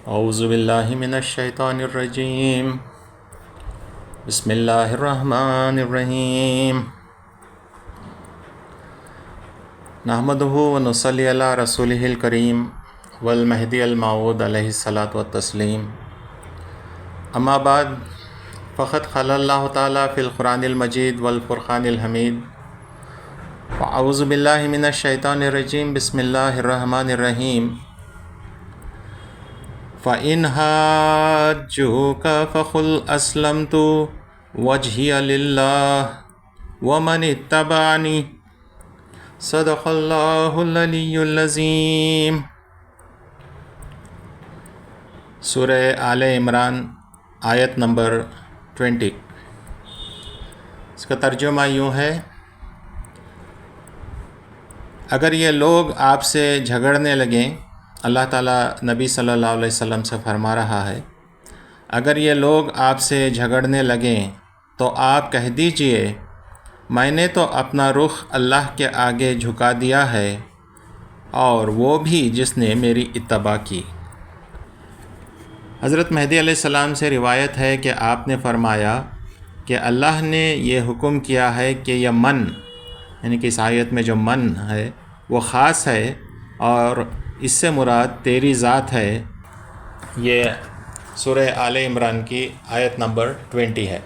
اعوذ باللہ من الشیطان الرجیم بسم اللہ الرحمن الرحیم نحمدہ ونصلی علی رسولہ الکریم والمہدی الموعود علیہ الصلاۃ والتسلیم اما بعد فقد قال اللہ تعالیٰ فی القرآن المجید والفرقان الحمید اعوذ باللہ من الشیطان الرجیم بسم اللہ الرحمن الرحیم فَإِنْ حَاجُّوكَ فَقُلْ أَسْلَمْتُ وَجْهِيَ لِلَّهِ وَمَنِ اتَّبَعَنِي صدق اللہ العلی العظیم۔ سورہ آل عمران آیت نمبر 20۔ اس کا ترجمہ یوں ہے: اگر یہ لوگ آپ سے جھگڑنے لگیں، اللہ تعالیٰ نبی صلی اللہ علیہ وسلم سے فرما رہا ہے، اگر یہ لوگ آپ سے جھگڑنے لگیں تو آپ کہہ دیجئے میں نے تو اپنا رخ اللہ کے آگے جھکا دیا ہے اور وہ بھی جس نے میری اتباع کی۔ حضرت مہدی علیہ السلام سے روایت ہے کہ آپ نے فرمایا کہ اللہ نے یہ حکم کیا ہے کہ یہ من، یعنی کہ اس آیت میں جو من ہے وہ خاص ہے اور اس سے مراد تیری ذات ہے۔ یہ سورہ آل عمران کی آیت نمبر 20 ہے۔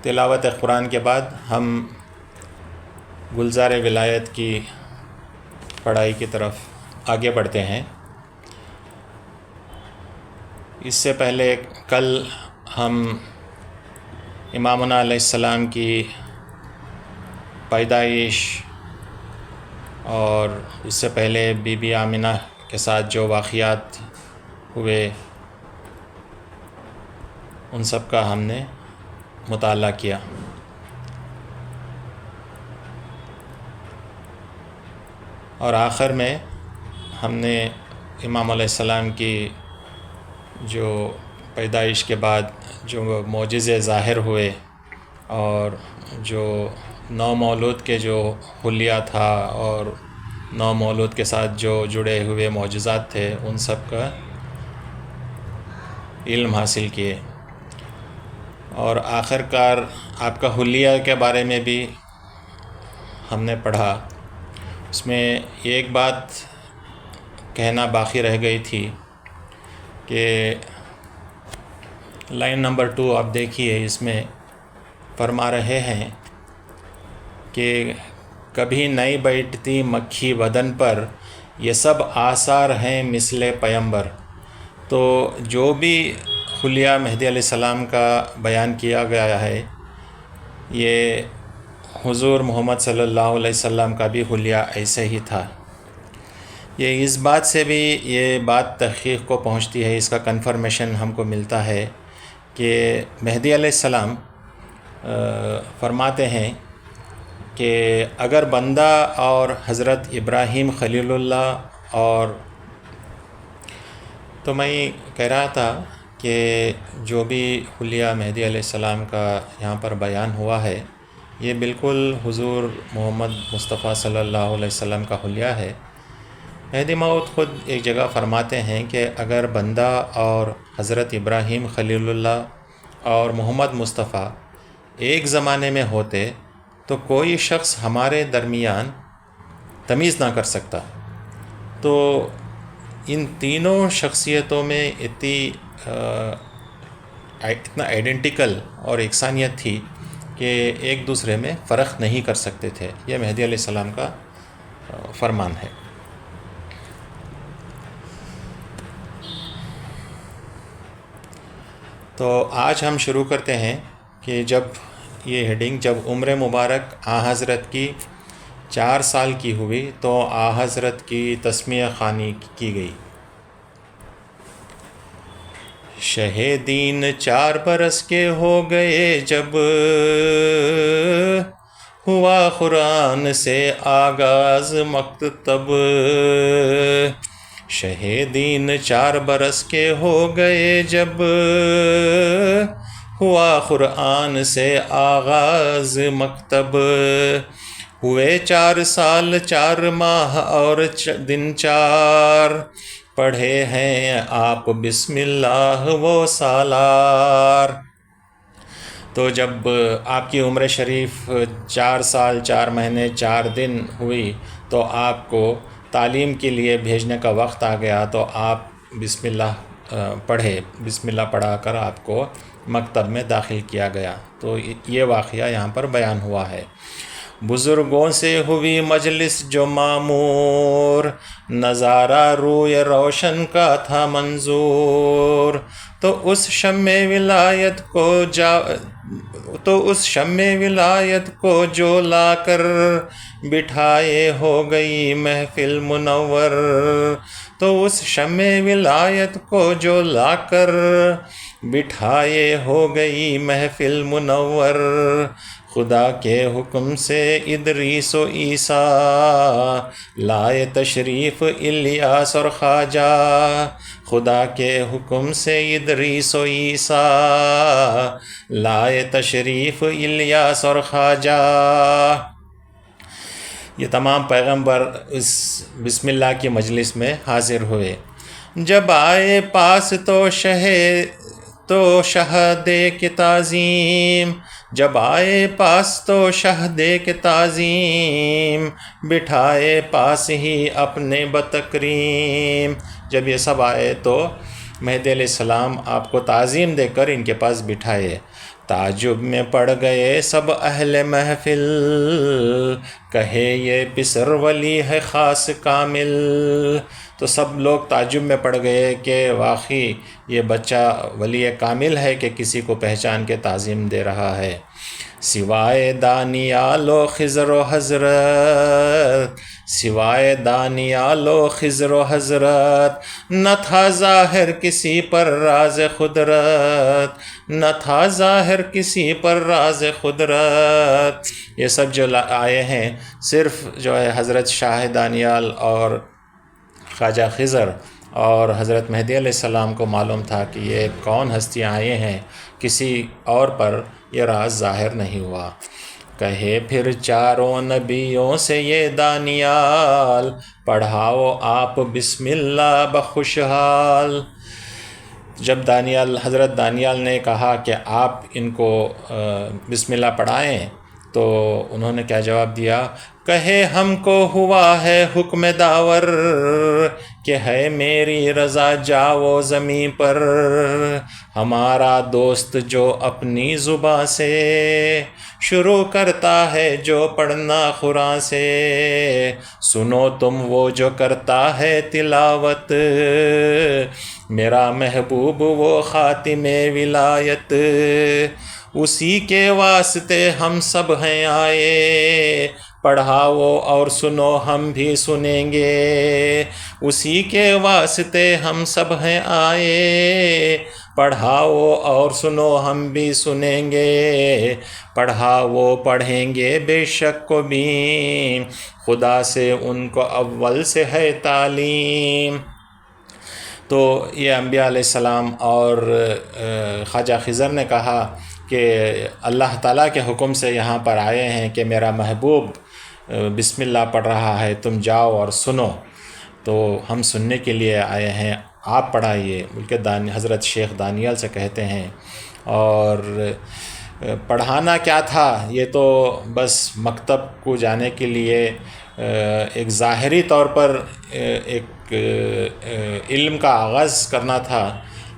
تلاوت قرآن کے بعد ہم گلزار ولایت کی پڑھائی کی طرف آگے بڑھتے ہیں۔ اس سے پہلے کل ہم امامنا علیہ السلام کی پیدائش اور اس سے پہلے بی بی آمنہ کے ساتھ جو واقعات ہوئے ان سب کا ہم نے مطالعہ کیا۔ اور آخر میں ہم نے امام علیہ السلام کی جو پیدائش کے بعد جو معجزے ظاہر ہوئے اور جو نومولود کے جو حلیہ تھا اور نومولود کے ساتھ جو جڑے ہوئے معجزات تھے ان سب کا علم حاصل کیے، اور آخر کار آپ کا حلیہ کے بارے میں بھی ہم نے پڑھا۔ اس میں ایک بات کہنا باقی رہ گئی تھی کہ لائن نمبر 2 آپ دیکھیے، اس میں فرما رہے ہیں کہ کبھی نہیں بیٹھتی مکھی بدن پر، یہ سب آثار ہیں مثل پیمبر۔ تو جو بھی حلیہ مہدی علیہ السلام کا بیان کیا گیا ہے، یہ حضور محمد صلی اللہ علیہ وسلم کا بھی حلیہ ایسے ہی تھا۔ یہ اس بات سے بھی یہ بات تحقیق کو پہنچتی ہے، اس کا کنفرمیشن ہم کو ملتا ہے کہ مہدی علیہ السلام فرماتے ہیں کہ اگر بندہ اور حضرت ابراہیم خلیل اللہ، اور تو میں کہہ رہا تھا کہ جو بھی حلیہ مہدی علیہ السلام کا یہاں پر بیان ہوا ہے یہ بالکل حضور محمد مصطفیٰ صلی اللہ علیہ وسلم کا حلیہ ہے۔ مہدی موعود خود ایک جگہ فرماتے ہیں کہ اگر بندہ اور حضرت ابراہیم خلیل اللہ اور محمد مصطفیٰ ایک زمانے میں ہوتے تو کوئی شخص ہمارے درمیان تمیز نہ کر سکتا۔ تو ان تینوں شخصیتوں میں اتنا آئیڈینٹیکل اور یکسانیت تھی کہ ایک دوسرے میں فرق نہیں کر سکتے تھے۔ یہ مہدی علیہ السلام کا فرمان ہے۔ تو آج ہم شروع کرتے ہیں کہ جب یہ ہیڈنگ، جب عمر مبارک حضرت کی 4 سال کی ہوئی تو حضرت کی تسمیہ خوانی کی گئی۔ شہ دین 4 برس کے ہو گئے جب، ہوا قرآن سے آغاز مکتب۔ شہ دین 4 برس کے ہو گئے جب، ہوا قرآن سے آغاز مکتب۔ ہوئے 4 سال 4 ماہ اور دن 4، پڑھے ہیں آپ بسم اللہ وہ سالار۔ تو جب آپ کی عمر شریف 4 سال 4 مہینے 4 دن ہوئی تو آپ کو تعلیم کے لیے بھیجنے کا وقت آ گیا، تو آپ بسم اللہ پڑھے، بسم اللہ پڑھا کر آپ کو مکتب میں داخل کیا گیا۔ تو یہ واقعہ یہاں پر بیان ہوا ہے۔ بزرگوں سے ہوئی مجلس جو معمور، نظارہ روئے روشن کا تھا منظور، تو اس شمع ولایت کو جو لا کر بٹھائے ہو گئی محفل منور، تو اس شمع ولایت کو جو لا کر بٹھائے ہو گئی محفل منور، خدا کے حکم سے ادریس و عیسیٰ لائے تشریف الیاس اور خواجہ، خدا کے حکم سے ادریس و عیسیٰ لائے تشریف الیاس اور خواجہ۔ یہ تمام پیغمبر اس بسم اللہ کی مجلس میں حاضر ہوئے۔ جب آئے پاس تو شہدے کی تعظیم، جب آئے پاس تو شہدے کی تعظیم، بٹھائے پاس ہی اپنے بتکریم۔ جب یہ سب آئے تو مہدی علیہ السلام آپ کو تعظیم دے کر ان کے پاس بٹھائے۔ تعجب میں پڑ گئے سب اہل محفل، کہے یہ پسر ولی ہے خاص کامل۔ تو سب لوگ تعجب میں پڑ گئے کہ واقعی یہ بچہ ولی کامل ہے کہ کسی کو پہچان کے تعظیم دے رہا ہے۔ سوائے دانیال و خضر و حضرت، سوائے دانیال و خضر و حضرت، نہ تھا ظاہر کسی پر راز قدرت، نہ تھا ظاہر کسی پر راز قدرت۔ یہ سب جو آئے ہیں صرف جو ہے حضرت شاہ دانیال اور خواجہ خضر اور حضرت مہدی علیہ السلام کو معلوم تھا کہ یہ کون ہستیاں آئے ہیں، کسی اور پر یہ راز ظاہر نہیں ہوا۔ کہے پھر چاروں نبیوں سے یہ دانیال، پڑھاؤ آپ بسم اللہ بخوشحال۔ جب حضرت دانیال نے کہا کہ آپ ان کو بسم اللہ پڑھائیں تو انہوں نے کیا جواب دیا؟ کہے ہم کو ہوا ہے حکم داور، کہ ہے میری رضا جاؤ زمین پر، ہمارا دوست جو اپنی زباں سے شروع کرتا ہے جو پڑھنا قرآن سے، سنو تم وہ جو کرتا ہے تلاوت، میرا محبوب وہ خاتم ولایت، اسی کے واسطے ہم سب ہیں آئے، پڑھاؤ اور سنو ہم بھی سنیں گے، اسی کے واسطے ہم سب ہیں آئے، پڑھاؤ اور سنو ہم بھی سنیں گے، پڑھاؤ پڑھیں گے بے شک کو بھی، خدا سے ان کو اول سے ہے تعلیم۔ تو یہ انبیاء علیہ السلام اور خواجہ خضر نے کہا کہ اللہ تعالیٰ کے حکم سے یہاں پر آئے ہیں کہ میرا محبوب بسم اللہ پڑھ رہا ہے، تم جاؤ اور سنو۔ تو ہم سننے کے لیے آئے ہیں، آپ پڑھائیے، بلکہ حضرت شیخ دانیال سے کہتے ہیں۔ اور پڑھانا کیا تھا، یہ تو بس مکتب کو جانے کے لیے ایک ظاہری طور پر ایک علم کا آغاز کرنا تھا،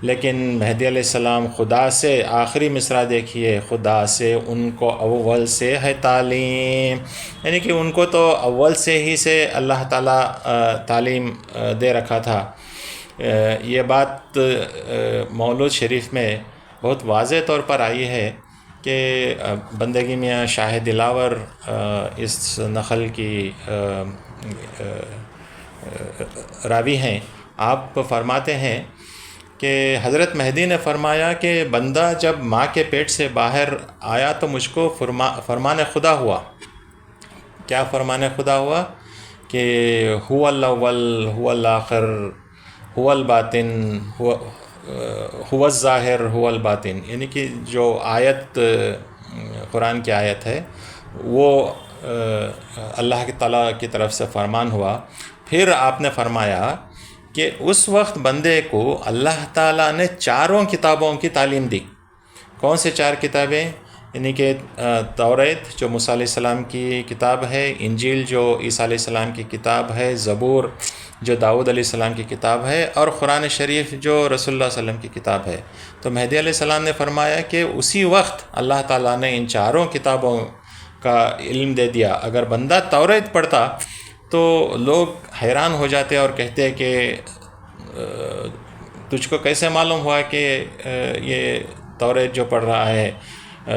لیکن مہدی علیہ السلام خدا سے آخری مصرع دیکھیے، خدا سے ان کو اول سے ہے تعلیم، یعنی کہ ان کو تو اول سے ہی سے اللہ تعالیٰ تعلیم دے رکھا تھا۔ یہ بات مولود شریف میں بہت واضح طور پر آئی ہے کہ بندگی میاں شاہ دلاور اس نقل کی راوی ہیں۔ آپ فرماتے ہیں کہ حضرت مہدی نے فرمایا کہ بندہ جب ماں کے پیٹ سے باہر آیا تو مجھ کو فرمان خدا ہوا۔ کیا فرمان خدا ہوا؟ کہ هو الاول هو الاخر هو الباطن هو الظاہر هو الباطن، یعنی کہ جو آیت قرآن کی آیت ہے وہ اللہ تعالیٰ کی طرف سے فرمان ہوا. پھر آپ نے فرمایا کہ اس وقت بندے کو اللہ تعالیٰ نے 4 کتابوں کی تعلیم دی. کون سے 4 کتابیں؟ یعنی کہ توریت جو موسیٰ علیہ السلام کی کتاب ہے، انجیل جو عیسیٰ علیہ السلام کی کتاب ہے، زبور جو داؤد علیہ السلام کی کتاب ہے، اور قرآن شریف جو رسول اللہ صلی اللہ علیہ وسلم کی کتاب ہے. تو مہدی علیہ السلام نے فرمایا کہ اسی وقت اللہ تعالیٰ نے ان 4 کتابوں کا علم دے دیا. اگر بندہ توریت پڑھتا تو لوگ حیران ہو جاتے اور کہتے کہ تجھ کو کیسے معلوم ہوا کہ یہ توریت جو پڑھ رہا ہے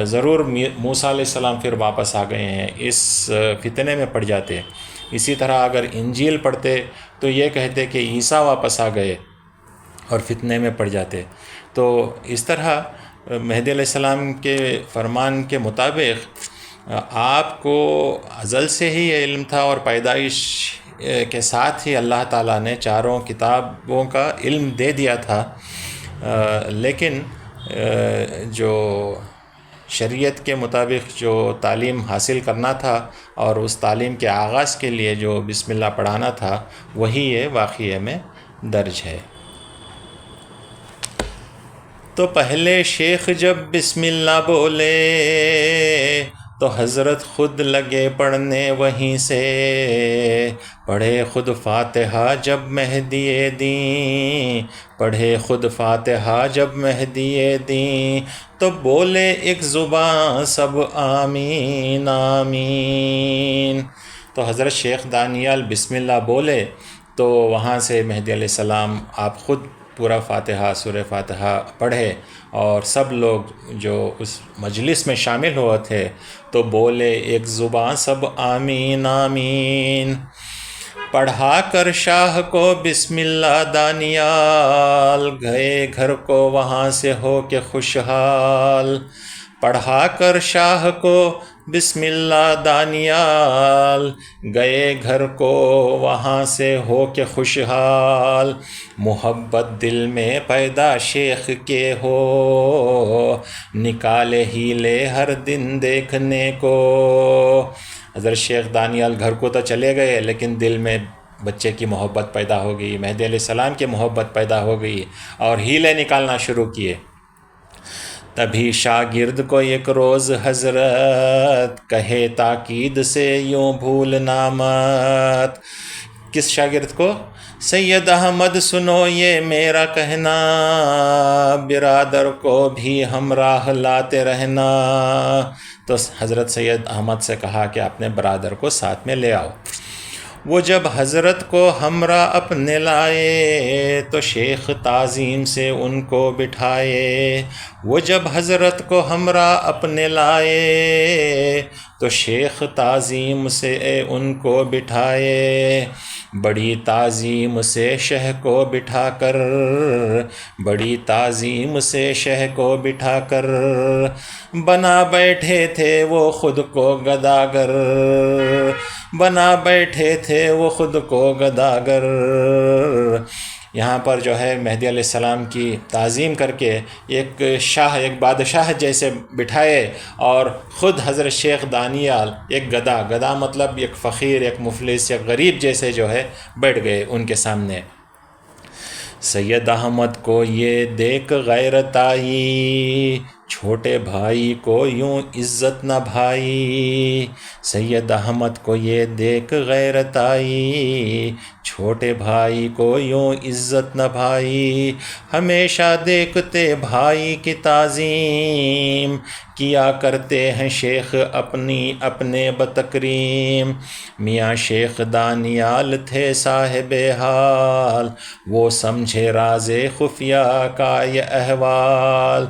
ضرور موسیٰ علیہ السلام پھر واپس آ گئے ہیں، اس فتنے میں پڑ جاتے. اسی طرح اگر انجیل پڑھتے تو یہ کہتے کہ عیسیٰ واپس آ گئے اور فتنے میں پڑ جاتے. تو اس طرح مہدی علیہ السلام کے فرمان کے مطابق آپ کو ازل سے ہی یہ علم تھا، اور پیدائش کے ساتھ ہی اللہ تعالیٰ نے 4 کتابوں کا علم دے دیا تھا. لیکن جو شریعت کے مطابق جو تعلیم حاصل کرنا تھا اور اس تعلیم کے آغاز کے لیے جو بسم اللہ پڑھانا تھا، وہی یہ واقعے میں درج ہے. تو پہلے شیخ جب بسم اللہ بولے تو حضرت خود لگے پڑھنے وہیں سے، پڑھے خود فاتحہ جب مہدی دیں، پڑھے خود فاتحہ جب مہدی دیں، تو بولے ایک زبان سب آمین آمین. تو حضرت شیخ دانیال بسم اللہ بولے تو وہاں سے مہدی علیہ السلام آپ خود پورا فاتحہ سورہ فاتحہ پڑھے، اور سب لوگ جو اس مجلس میں شامل ہوئے تھے تو بولے ایک زبان سب آمین آمین. پڑھا کر شاہ کو بسم اللہ دانیال، گئے گھر کو وہاں سے ہو کے خوشحال. پڑھا کر شاہ کو بسم اللہ دانیال، گئے گھر کو وہاں سے ہو کے خوشحال. محبت دل میں پیدا شیخ کے ہو، نکالے ہیلے ہر دن دیکھنے کو. حضرت شیخ دانیال گھر کو تو چلے گئے، لیکن دل میں بچے کی محبت پیدا ہو گئی، مہدی علیہ السلام کی محبت پیدا ہو گئی، اور ہیلے نکالنا شروع کیے. تبھی شاگرد کو ایک روز حضرت کہے تاکید سے یوں بھولنا مت. کس شاگرد کو؟ سید احمد سنو یہ میرا کہنا، برادر کو بھی ہمراہ لاتے رہنا. تو حضرت سید احمد سے کہا کہ اپنے برادر کو ساتھ میں لے آؤ. وہ جب حضرت کو ہمراہ اپنے لائے تو شیخ تعظیم سے ان کو بٹھائے. وہ جب حضرت کو ہمراہ اپنے لائے تو شیخ تعظیم سے ان کو بٹھائے. بڑی تعظیم سے شہ کو بٹھا کر، بڑی تعظیم سے شہ کو بٹھا کر، بنا بیٹھے تھے وہ خود کو گداگر، بنا بیٹھے تھے وہ خود کو گداگر. یہاں پر جو ہے مہدی علیہ السلام کی تعظیم کر کے ایک شاہ، ایک بادشاہ جیسے بٹھائے، اور خود حضرت شیخ دانیال ایک گدا مطلب ایک فقیر، ایک مفلس، ایک غریب جیسے جو ہے بیٹھ گئے ان کے سامنے. سید احمد کو یہ دیکھ غیرت آئی، چھوٹے بھائی کو یوں عزت نہ بھائی. سید احمد کو یہ دیکھ غیرت آئی، چھوٹے بھائی کو یوں عزت نہ بھائی. ہمیشہ دیکھتے بھائی کی تعظیم، کیا کرتے ہیں شیخ اپنے بتکریم. میاں شیخ دانیال تھے صاحب حال، وہ سمجھے راز خفیہ کا یہ احوال.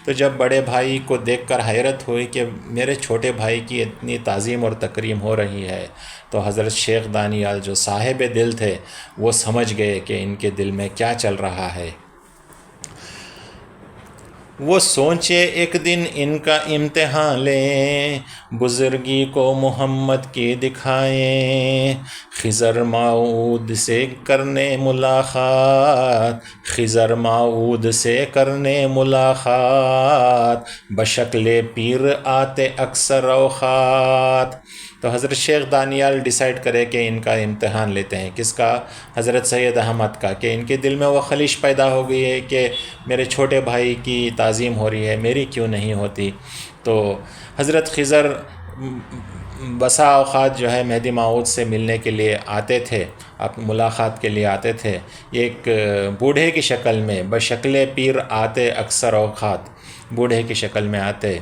تو جب بڑے بھائی کو دیکھ کر حیرت ہوئی کہ میرے چھوٹے بھائی کی اتنی تعظیم اور تکریم ہو رہی ہے، تو حضرت شیخ دانیال جو صاحب دل تھے وہ سمجھ گئے کہ ان کے دل میں کیا چل رہا ہے. وہ سوچے ایک دن ان کا امتحان لیں، بزرگی کو محمد کی دکھائیں. خضر موعود سے کرنے ملاقات، خضر موعود سے کرنے ملاقات، بشکل پیر آتے اکثر اوقات. تو حضرت شیخ دانیال ڈیسائیڈ کرے کہ ان کا امتحان لیتے ہیں. کس کا؟ حضرت سید احمد کا، کہ ان کے دل میں وہ خلش پیدا ہو گئی ہے کہ میرے چھوٹے بھائی کی تعظیم ہو رہی ہے، میری کیوں نہیں ہوتی. تو حضرت خضر بسا اوقات جو ہے مہدی موعود سے ملنے کے لیے آتے تھے، ملاقات کے لیے آتے تھے. ایک بوڑھے کی شکل میں، بشکل پیر آتے اکثر اوقات، بوڑھے کی شکل میں آتے.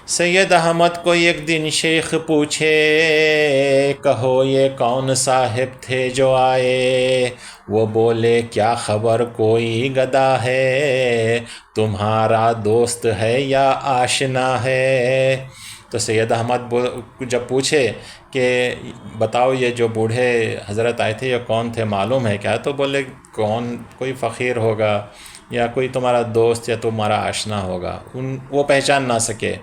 سید احمد کو ایک دن شیخ پوچھے، کہو یہ کون صاحب تھے جو آئے؟ وہ بولے کیا خبر کوئی گدا ہے، تمہارا دوست ہے یا آشنا ہے؟ تو سید احمد جب پوچھے کہ بتاؤ یہ جو بوڑھے حضرت آئے تھے یہ کون تھے، معلوم ہے کیا؟ تو بولے کون، کوئی فقیر ہوگا یا کوئی تمہارا دوست یا تمہارا آشنا ہوگا. وہ پہچان نہ سکے.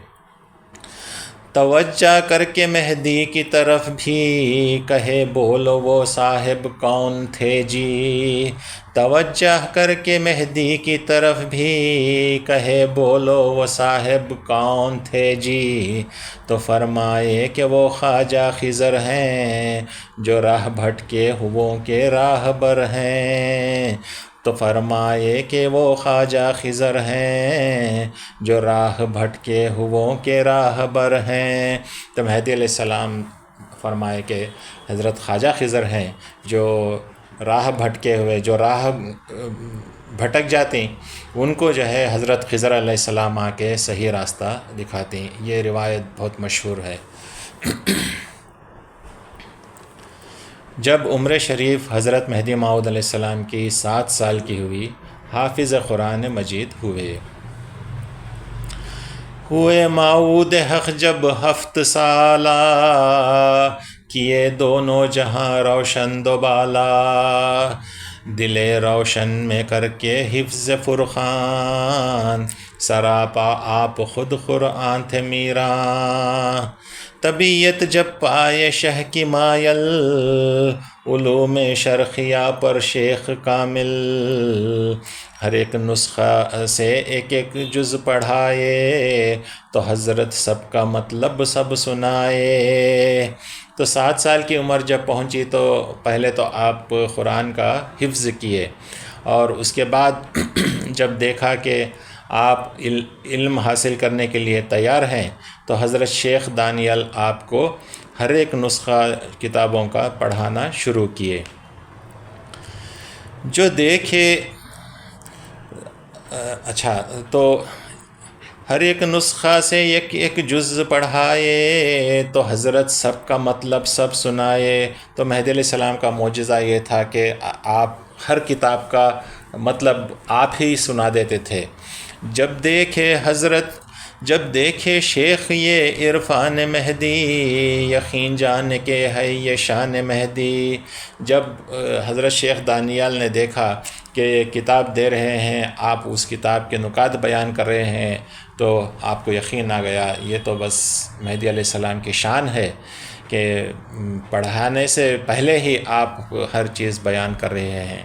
توجہ کر کے مہدی کی طرف بھی کہے، بولو وہ صاحب کون تھے جی؟ توجہ کر کے مہدی کی طرف بھی کہے، بولو وہ صاحب کون تھے جی؟ تو فرمائے کہ وہ خواجہ خضر ہیں جو راہ بھٹکے ہووں کے راہبر ہیں. تو فرمائے کہ وہ خواجہ خضر ہیں جو راہ بھٹکے ہووں کے راہبر ہیں. تو مہدی علیہ السلام فرمائے کہ حضرت خواجہ خضر ہیں جو راہ بھٹکے ہوئے، جو راہ بھٹک جاتی ان کو جو ہے حضرت خضر علیہ السلام آ کے صحیح راستہ دکھاتی. یہ روایت بہت مشہور ہے. جب عمر شریف حضرت مہدی موعود علیہ السلام کی 7 سال کی ہوئی، حافظ قرآن مجید ہوئے موعود حق جب 7 سالہ، کیے دونوں جہاں روشن دوبالا. دل روشن میں کر کے حفظ فرقان، سراپا آپ خود قرآن تھے میراں. طبیعت جب پائے شہ کی مائل، علوم شرقیہ پر شیخ کامل. ہر ایک نسخہ سے ایک ایک جز پڑھائے، تو حضرت سب کا مطلب سب سنائے. تو 7 سال کی عمر جب پہنچی تو پہلے تو آپ قرآن کا حفظ کیے، اور اس کے بعد جب دیکھا کہ آپ علم حاصل کرنے کے لیے تیار ہیں تو حضرت شیخ دانیال آپ کو ہر ایک نسخہ کتابوں کا پڑھانا شروع کیے. جو دیکھے تو ہر ایک نسخہ سے ایک ایک جز پڑھائے، تو حضرت سب کا مطلب سب سنائے. تو مہدی علیہ السلام کا معجزہ یہ تھا کہ آپ ہر کتاب کا مطلب آپ ہی سنا دیتے تھے. جب دیکھے شیخ یہ عرفان مہدی، یقین جان کے ہے یہ شان مہدی. جب حضرت شیخ دانیال نے دیکھا کہ کتاب دے رہے ہیں، آپ اس کتاب کے نکات بیان کر رہے ہیں، تو آپ کو یقین آ گیا یہ تو بس مہدی علیہ السلام کی شان ہے کہ پڑھانے سے پہلے ہی آپ ہر چیز بیان کر رہے ہیں.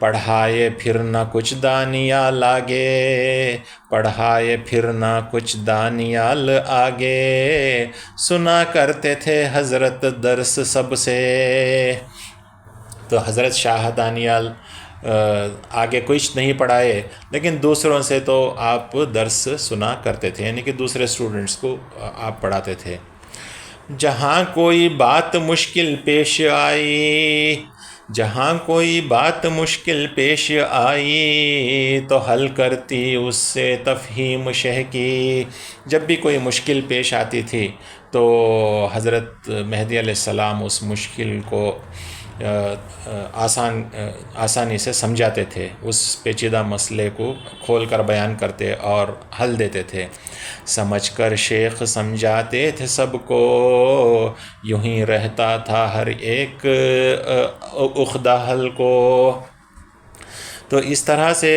پڑھائے پھر نہ کچھ دانیال آگے، پڑھائے پھر نہ کچھ دانیال آگے، سنا کرتے تھے حضرت درس سب سے. تو حضرت شاہ دانیال آگے کچھ نہیں پڑھائے، لیکن دوسروں سے تو آپ درس سنا کرتے تھے، یعنی کہ دوسرے اسٹوڈنٹس کو آپ پڑھاتے تھے. جہاں کوئی بات مشکل پیش آئی، جہاں کوئی بات مشکل پیش آئی، تو حل کرتی اس سے تفہیم شہ کی. جب بھی کوئی مشکل پیش آتی تھی تو حضرت مہدی علیہ السلام اس مشکل کو آسانی سے سمجھاتے تھے، اس پیچیدہ مسئلے کو کھول کر بیان کرتے اور حل دیتے تھے. سمجھ کر شیخ سمجھاتے تھے سب کو، یوں ہی رہتا تھا ہر ایک عقدہ حل کو. تو اس طرح سے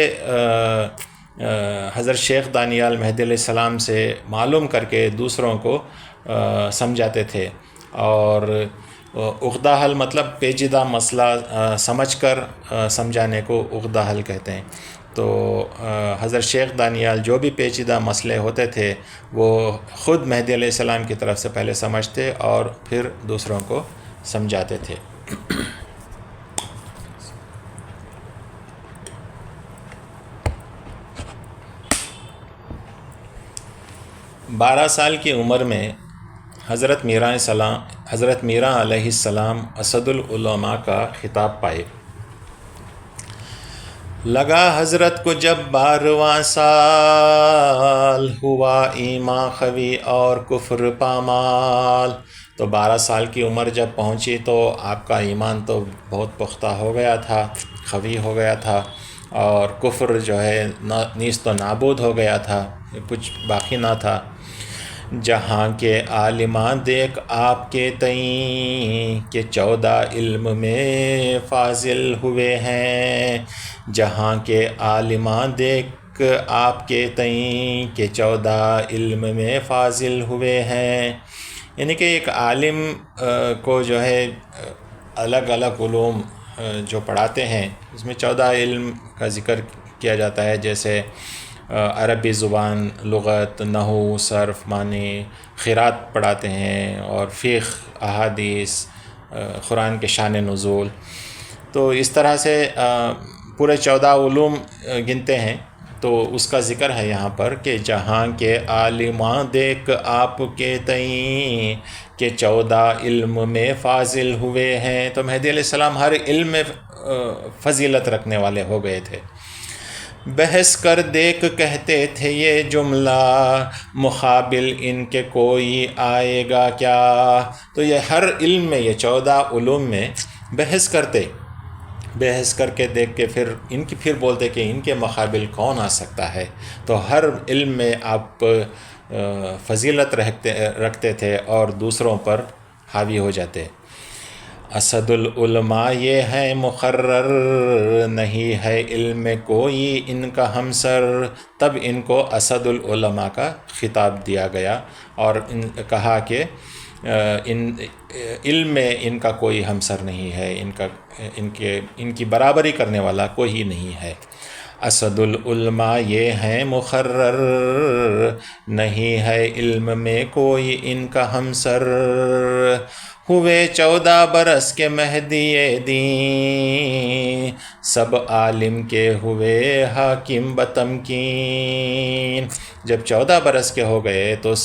حضرت شیخ دانیال مہدی علیہ السلام سے معلوم کر کے دوسروں کو سمجھاتے تھے. اور عقدہ حل مطلب پیچیدہ مسئلہ سمجھ کر سمجھانے کو عقدہ حل کہتے ہیں. تو حضرت شیخ دانیال جو بھی پیچیدہ مسئلے ہوتے تھے وہ خود مہدی علیہ السلام کی طرف سے پہلے سمجھتے اور پھر دوسروں کو سمجھاتے تھے۔ 12 سال کی عمر میں حضرت میراں علیہ السلام اسد العلماء کا خطاب پائے۔ لگا حضرت کو جب 12واں سال، ہوا ایمان خوی اور کفر پامال۔ تو 12 سال کی عمر جب پہنچی تو آپ کا ایمان تو بہت پختہ ہو گیا تھا، خوی ہو گیا تھا، اور کفر جو ہے نیست و نابود ہو گیا تھا، کچھ باقی نہ تھا۔ جہاں کے عالماں دیکھ آپ کے تئیں کہ 14 علم میں فاضل ہوئے ہیں۔ جہاں کے عالماں دیکھ آپ کے تئیں کہ 14 علم میں فاضل ہوئے ہیں، یعنی کہ ایک عالم کو جو ہے الگ الگ علوم جو پڑھاتے ہیں اس میں 14 علم کا ذکر کیا جاتا ہے، جیسے عربی زبان، لغت، نحو، صرف، معنی، قرات پڑھاتے ہیں، اور فقہ، احادیث، قرآن کے شان نزول۔ تو اس طرح سے پورے 14 علوم گنتے ہیں۔ تو اس کا ذکر ہے یہاں پر کہ جہاں کے عالماں دیکھ آپ کے تئیں کہ 14 علم میں فاضل ہوئے ہیں۔ تو مہدی علیہ السلام ہر علم میں فضیلت رکھنے والے ہو گئے تھے۔ بحث کر دیکھ کہتے تھے یہ جملہ، مقابل ان کے کوئی آئے گا کیا۔ تو یہ ہر علم میں، یہ 14 علوم میں بحث کر کے دیکھ کے پھر بولتے کہ ان کے مقابل کون آ سکتا ہے۔ تو ہر علم میں آپ فضیلت رکھتے تھے اور دوسروں پر حاوی ہو جاتے۔ اسد العلماء یہ ہے مقرر، نہیں ہے علم میں کوئی ان کا ہمسر۔ تب ان کو اسد العلماء کا خطاب دیا گیا اور کہا کہ علم میں ان کا کوئی ہمسر نہیں ہے، ان کی برابری کرنے والا کوئی نہیں ہے۔ اسد العلماء یہ ہیں مقرر، نہیں ہے علم میں کوئی ان کا ہمسر۔ ہوئے 14 برس کے مہدی دین، سب عالم کے ہوئے حاکم بتمکین۔ جب 14 برس کے ہو گئے تو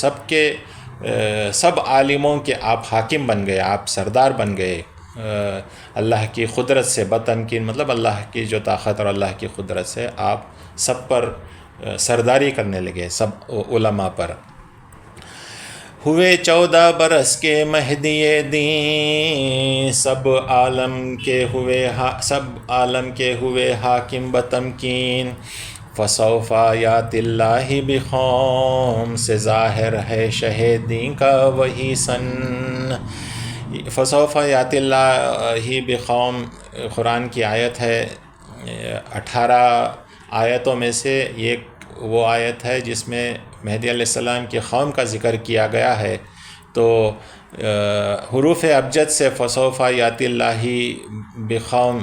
سب عالموں کے آپ حاکم بن گئے، آپ سردار بن گئے اللہ کی قدرت سے۔ بتمکین مطلب اللہ کی جو طاقت اور اللہ کی قدرت سے آپ سب پر سرداری کرنے لگے، سب علماء پر۔ ہوئے 14 برس کے مہدی دین، سب عالم کے ہوئے حاکم بتمکین۔ فسوف یات اللہ بقوم، سے ظاہر ہے شہیدین کا وہی سن۔ فسوف یات اللہ بقوم قرآن کی آیت ہے، 18 آیتوں میں سے ایک وہ آیت ہے جس میں مہدی علیہ السلام کی قوم کا ذکر کیا گیا ہے۔ تو حروف ابجد سے فسوف یات اللہ بقوم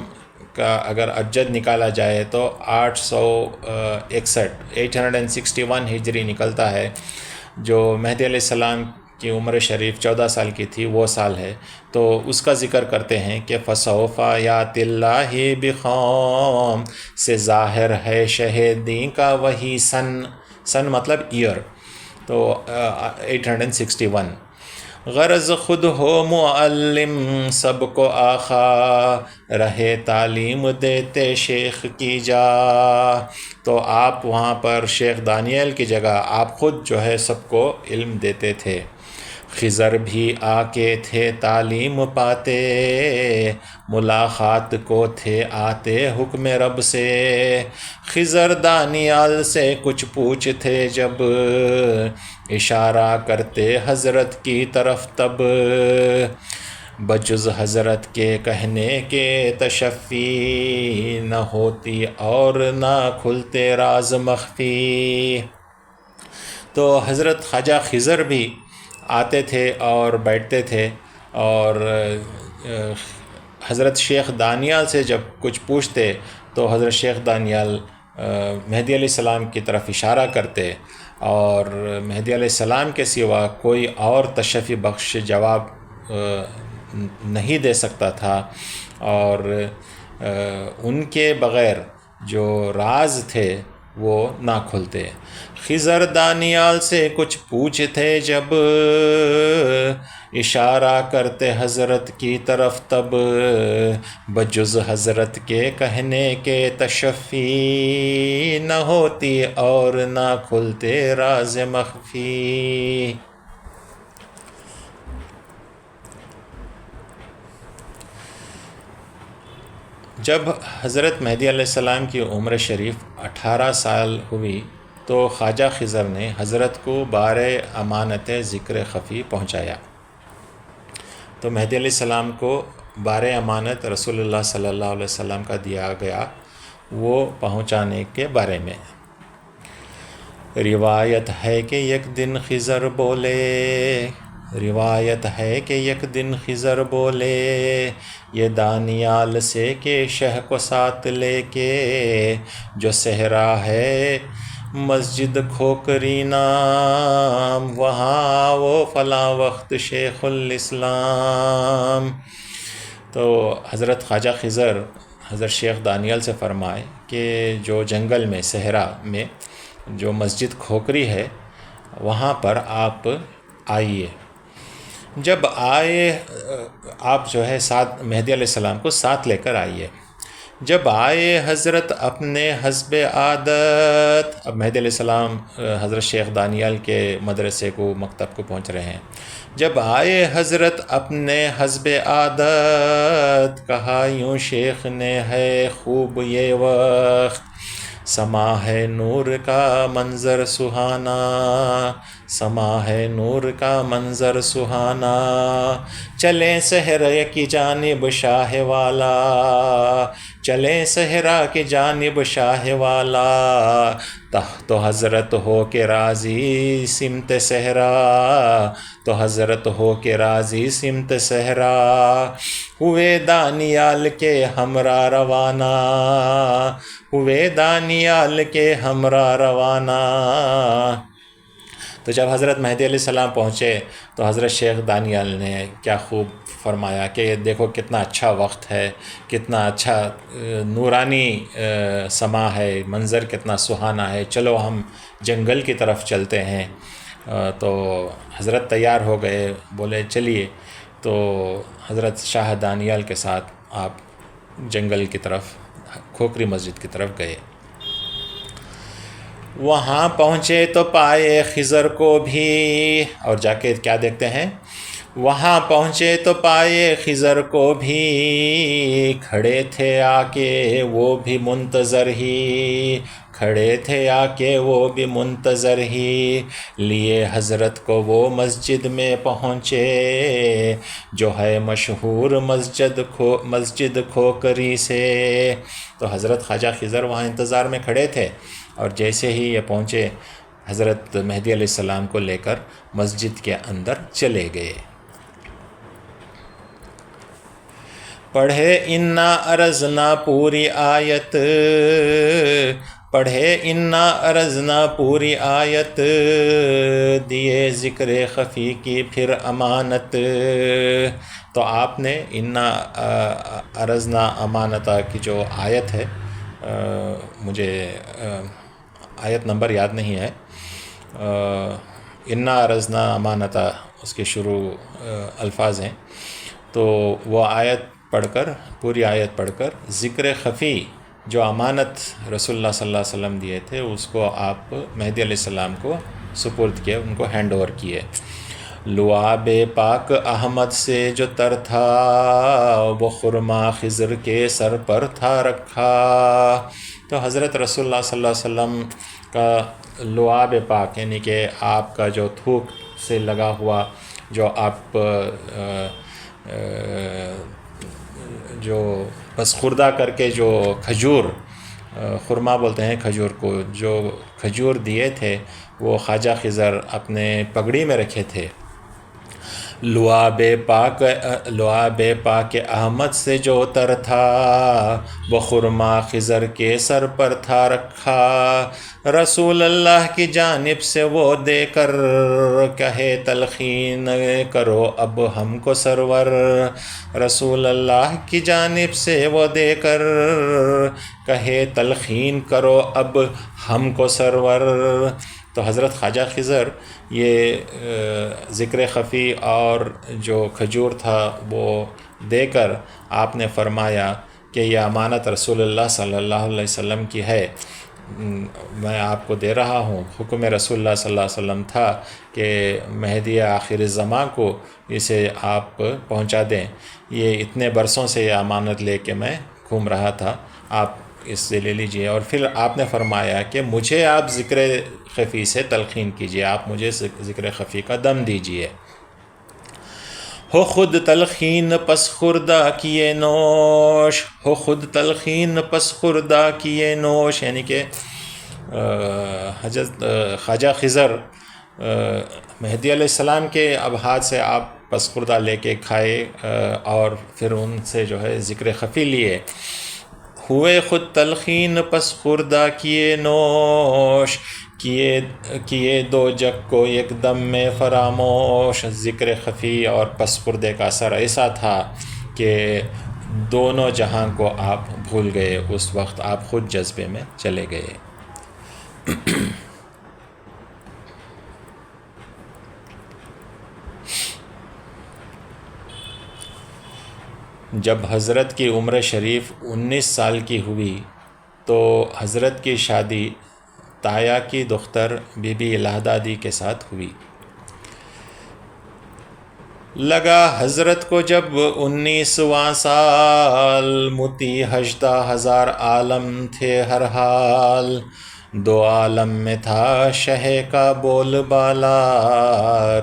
کا اگر ابجد نکالا جائے تو 861 ہجری نکلتا ہے، جو مہدی علیہ السلام کی عمر شریف 14 سال کی تھی وہ سال ہے۔ تو اس کا ذکر کرتے ہیں کہ فسوف یات اللہ بقوم، سے ظاہر ہے شہیدین کا وہی سن مطلب ایئر، تو 861۔ غرض خود ہو معلم سب کو آقا، رہے تعلیم دیتے شیخ کی جا۔ تو آپ وہاں پر شیخ دانیال کی جگہ آپ خود جو ہے سب کو علم دیتے تھے۔ خضر بھی آ کے تھے تعلیم پاتے، ملاقات کو تھے آتے حکم رب سے۔ خضر دانیال سے کچھ پوچھتے جب، اشارہ کرتے حضرت کی طرف تب۔ بجز حضرت کے کہنے کے تشفی، نہ ہوتی اور نہ کھلتے راز مخفی۔ تو حضرت خواجہ خضر بھی آتے تھے اور بیٹھتے تھے، اور حضرت شیخ دانیال سے جب کچھ پوچھتے تو حضرت شیخ دانیال مہدی علیہ السلام کی طرف اشارہ کرتے اور مہدی علیہ السلام کے سوا کوئی اور تشفی بخش جواب نہیں دے سکتا تھا، اور ان کے بغیر جو راز تھے وہ نہ کھلتے۔ خضر دانیال سے کچھ پوچھتے جب، اشارہ کرتے حضرت کی طرف تب، بجز حضرت کے کہنے کے تشفی نہ ہوتی اور نہ کھلتے راز مخفی۔ جب حضرت مہدی علیہ السلام کی عمر شریف 18 سال ہوئی تو خواجہ خضر نے حضرت کو بار امانت ذکر خفی پہنچایا۔ تو مہدی علیہ السلام کو بار امانت رسول اللہ صلی اللہ علیہ وسلم کا دیا گیا، وہ پہنچانے کے بارے میں روایت ہے کہ یک دن خضر بولے، روایت ہے کہ یک دن خضر بولے، یہ دانیال سے کہ شہ کو ساتھ لے کے، جو صحرا ہے مسجد کھوکری نام، وہاں وہ فلاں وقت شیخ الاسلام۔ تو حضرت خواجہ خضر حضرت شیخ دانیال سے فرمائے کہ جو جنگل میں صحرا میں جو مسجد کھوکری ہے وہاں پر آپ آئیے۔ جب آئے آپ جو ہے ساتھ مہدی علیہ السلام کو ساتھ لے کر آئیے۔ جب آئے حضرت اپنے حسب عادت، اب مہدی علیہ السلام حضرت شیخ دانیال کے مدرسے کو مکتب کو پہنچ رہے ہیں۔ جب آئے حضرت اپنے حسب عادت، کہا یوں شیخ نے ہے خوب یہ وقت، سما ہے نور کا منظر سہانا، سما ہے نور کا منظر سہانا، چلیں صحرا کی جانب شاہ والا، چلیں صحرا کی جانب شاہ والا، تو حضرت ہو کے راضی سمت صحرا، تو حضرت ہو کے راضی سمت صحرا، ہوئے دانیال کے ہمراہ روانہ، ہوئے دانیال کے ہمراہ روانہ۔ تو جب حضرت مہدی علیہ السلام پہنچے تو حضرت شیخ دانیال نے کیا خوب فرمایا کہ دیکھو کتنا اچھا وقت ہے، کتنا اچھا نورانی سما ہے، منظر کتنا سہانا ہے، چلو ہم جنگل کی طرف چلتے ہیں۔ تو حضرت تیار ہو گئے، بولے چلیے۔ تو حضرت شاہ دانیال کے ساتھ آپ جنگل کی طرف کھوکری مسجد کی طرف گئے۔ وہاں پہنچے تو پائے خضر کو بھی، اور جا کے کیا دیکھتے ہیں، وہاں پہنچے تو پائے خضر کو بھی، کھڑے تھے آ کے وہ بھی منتظر ہی، کھڑے تھے آ کے وہ بھی منتظر ہی، لیے حضرت کو وہ مسجد میں پہنچے، جو ہے مشہور مسجد کھوکری سے۔ تو حضرت خواجہ خضر وہاں انتظار میں کھڑے تھے، اور جیسے ہی یہ پہنچے حضرت مہدی علیہ السلام کو لے کر مسجد کے اندر چلے گئے۔ پڑھے انا ارزنا پوری آیت، پڑھے انا ارزنا پوری آیت، دیے ذکر خفی کی پھر امانت۔ تو آپ نے انا ارزنا امانتا کی جو آیت ہے، مجھے آیت نمبر یاد نہیں ہے، انا ارزنا امانتا اس کے شروع الفاظ ہیں، تو وہ آیت پڑھ کر، پوری آیت پڑھ کر ذکر خفی جو امانت رسول اللہ صلی اللہ علیہ وسلم دیے تھے اس کو آپ مہدی علیہ السلام کو سپرد کیے، ان کو ہینڈ اوور کیے۔ لعاب پاک احمد سے جو تر تھا، وہ خرما خضر کے سر پر تھا رکھا۔ تو حضرت رسول اللہ صلی اللہ علیہ وسلم کا لعاب پاک یعنی کہ آپ کا جو تھوک سے لگا ہوا، جو آپ جو بس خوردہ کر کے جو کھجور، خرما بولتے ہیں کھجور کو، جو کھجور دیے تھے وہ خواجہ خضر اپنے پگڑی میں رکھے تھے۔ لعاب پاک احمد سے جو تر تھا، وہ خرما خضر کے سر پر تھا رکھا، رسول اللہ کی جانب سے وہ دے کر کہے تلقین کرو اب ہم کو سرور، رسول اللہ کی جانب سے وہ دے کر کہے تلقین کرو اب ہم کو سرور۔ تو حضرت خواجہ خضر یہ ذکر خفی اور جو کھجور تھا وہ دے کر آپ نے فرمایا کہ یہ امانت رسول اللہ صلی اللہ علیہ وسلم کی ہے، میں آپ کو دے رہا ہوں۔ حکم رسول اللہ صلی اللہ علیہ وسلم تھا کہ مہدی آخر الزماں کو اسے آپ پہنچا دیں، یہ اتنے برسوں سے یہ امانت لے کے میں گھوم رہا تھا، آپ اس سے لے لیجئے۔ اور پھر آپ نے فرمایا کہ مجھے آپ ذکر خفی سے تلقین کیجئے، آپ مجھے ذکر خفی کا دم دیجئے۔ ہو خود تلقین پس خوردہ کیے نوش، ہو خود تلقین پس خوردہ کیے نوش، یعنی کہ حضرت خواجہ خضر مہدی علیہ السلام کے ابحاث سے آپ پس خوردہ لے کے کھائے اور پھر ان سے جو ہے ذکر خفی لیے۔ ہوئے خود تلقین پس خوردہ کیے نوش، کیے دو جگ کو ایک دم میں فراموش۔ ذکر خفی اور پس خوردے کا اثر ایسا تھا کہ دونوں جہاں کو آپ بھول گئے، اس وقت آپ خود جذبے میں چلے گئے۔ جب حضرت کی عمر شریف 19 سال کی ہوئی تو حضرت کی شادی تایا کی دختر بی بی الہ دادی کے ساتھ ہوئی۔ لگا حضرت کو جب 19واں سال، متی 18,000 عالم تھے ہر حال، دو عالم میں تھا شہ کا بول بالا،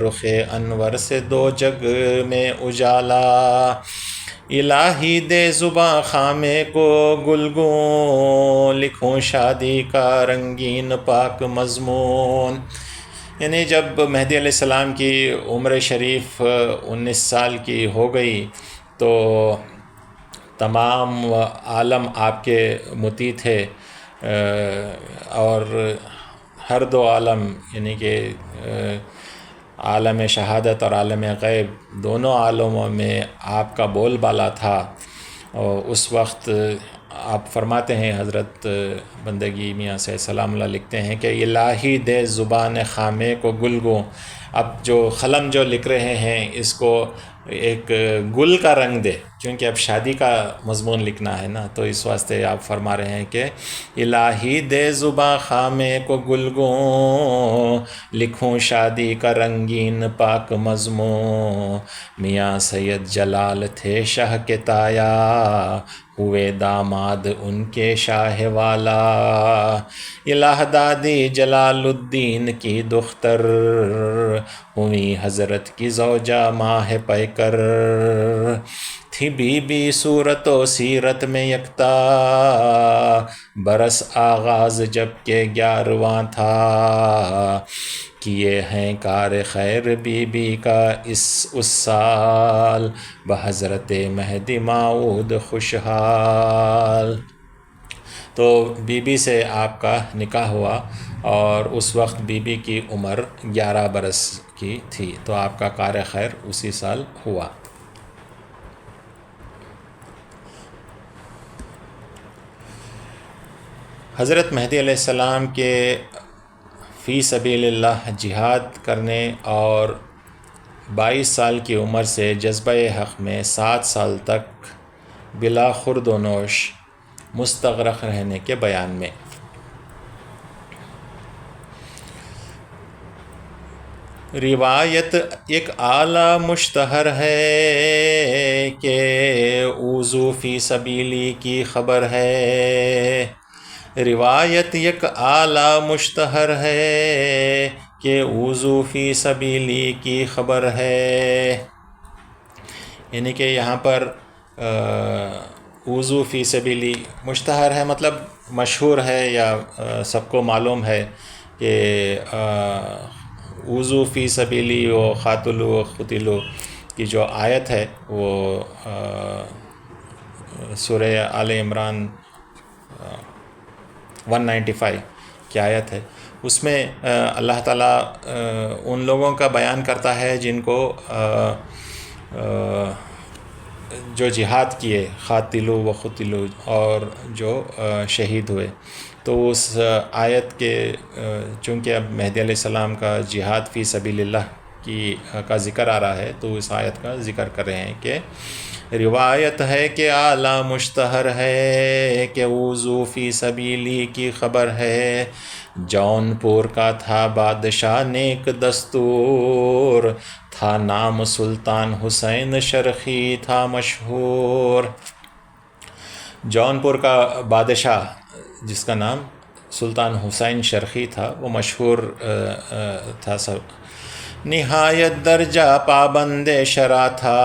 رخ انور سے دو جگ میں اجالا، الہی دے زباں خامے کو گلگون، لکھوں شادی کا رنگین پاک مضمون۔ یعنی جب مہدی علیہ السلام کی عمر شریف 19 سال کی ہو گئی تو تمام عالم آپ کے مطیع تھے، اور ہر دو عالم یعنی کہ عالم شہادت اور عالم غیب دونوں عالموں میں آپ کا بول بالا تھا۔ اور اس وقت آپ فرماتے ہیں، حضرت بندگی میاں سے سلام اللہ لکھتے ہیں کہ الہی دے زبان خامے کو گلگوں، اب جو قلم جو لکھ رہے ہیں اس کو ایک گل کا رنگ دے، کیونکہ اب شادی کا مضمون لکھنا ہے نا، تو اس واسطے آپ فرما رہے ہیں کہ الہی دے زباں خامے کو گلگوں، لکھوں شادی کا رنگین پاک مضمون، میاں سید جلال تھے شاہ کے تایا، ہوئے داماد ان کے شاہ والا، الہ دادی جلال الدین کی دختر، ہوئی حضرت کی زوجہ ماہ پیکر، تھی بی بی صورت و سیرت میں یکتا، برس آغاز جب کہ 11واں تھا، کیے ہیں کار خیر بی بی کا اس سال، بحضرت مہدی موعود خوشحال۔ تو بی بی سے آپ کا نکاح ہوا اور اس وقت بی بی کی عمر 11 برس کی تھی، تو آپ کا کار خیر اسی سال ہوا۔ حضرت مہدی علیہ السلام کے فی سبیل اللہ جہاد کرنے اور 22 سال کی عمر سے جذبہ حق میں 7 سال تک بلا خورد و نوش مستغرق رہنے کے بیان میں روایت ایک اعلیٰ مشتہر ہے کہ اوذو فی سبیلی کی خبر ہے، روایت یک اعلیٰ مشتہر ہے کہ اوذو فی سبیلی کی خبر ہے، یعنی کہ یہاں پر اوذو فی سبیلی مشتہر ہے مطلب مشہور ہے یا سب کو معلوم ہے کہ اوذو فی سبیلی و قاتلو و قتلو، کی جو آیت ہے وہ سورہ آل عمران 195 کی آیت ہے. اس میں اللہ تعالیٰ ان لوگوں کا بیان کرتا ہے جن کو جو جہاد کیے، قاتلو و قتلو، اور جو شہید ہوئے. تو اس آیت کے چونکہ اب مہدی علیہ السلام کا جہاد فی سبیل اللہ کا ذکر آ رہا ہے، تو اس آیت کا ذکر کر رہے ہیں کہ روایت ہے کہ اعلیٰ مشتہر ہے کہ وضو فی سبیلی کی خبر ہے. جونپور کا تھا بادشاہ نیک دستور، تھا نام سلطان حسین شرقی تھا مشہور. جونپور کا بادشاہ جس کا نام سلطان حسین شرقی تھا وہ مشہور تھا. سب نہایت درجہ پابند شرع تھا،